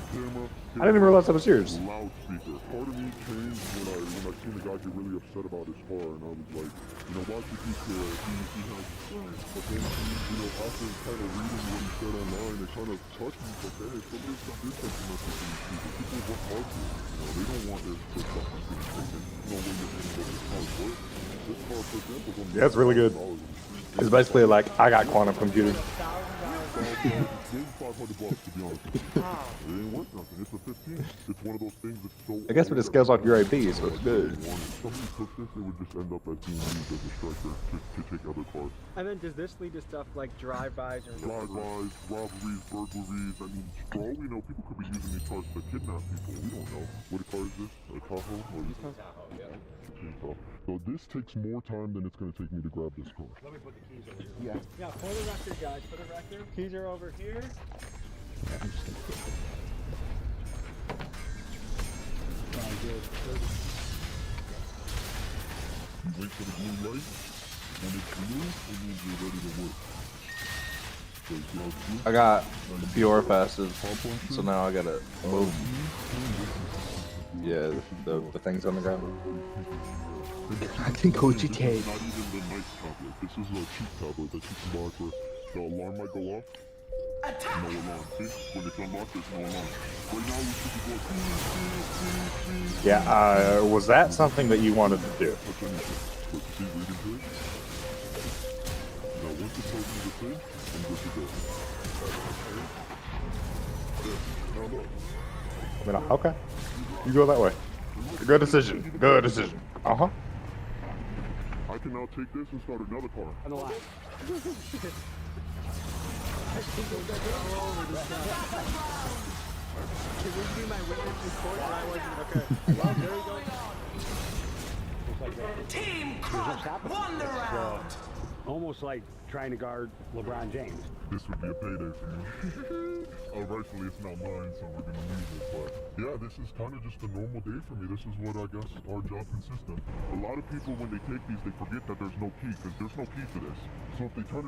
I didn't even realize that was yours. Loudspeaker. Part of me changed when I seen the guy get really upset about his car, and I was like, you know, why should he care? He has insurance. But then, you know, after kind of reading what he said online, it kind of touched me. Like, hey, somebody's got this type of message to these people. People work hard for it. You know, they don't want their stuff to be taken. No way you're going to get this car work. This car, for example, is Yeah, it's really good. It's basically like I got quantum computing. $500 to be honest with you. It ain't worth nothing. It's a 15. It's one of those things that's so. I guess when it scales off your AP, so it's good. If somebody took this, it would just end up as being used as a striker to take other cars. And then does this lead to stuff like drive-bys or drive-bys, robberies, burglaries? I mean, for all we know, people could be using these cars to kidnap people. We don't know. What car is this? A Tahoe? Or is it? Tahoe, yeah. So this takes more time than it's going to take me to grab this car. Let me put the keys over here. Yeah, for the record, guys, for the record, keys are over here. You wait for the blue light. When it's blue, it means you're ready to work. So you see how it's blue? I got the Fiora passes, so now I gotta move. Yeah, the things on the ground. I can coach you, Tate. This is not even the nice tablet. This is a cheap tablet that you can buy for. The alarm might go off. No alarm. See? When it's unlocked, there's no alarm. Right now, you should be going. Yeah, was that something that you wanted to do? Touch anything. But see, read into it. Now, once it tells me the thing, I'm good to go. There. Now look. Okay. You go that way. Good decision. Good decision. Uh-huh. I can now take this and start another car. On the left. Can this be my witness report that I wasn't okay? Well, there we go. Team Crook won the round. Almost like trying to guard LeBron James. This would be a payday for me. Rightfully, it's not mine, so we're gonna use it. But yeah, this is kind of just a normal day for me. This is what I guess our job consists of. A lot of people, when they take these, they forget that there's no key, because there's no key to this. So if they turn it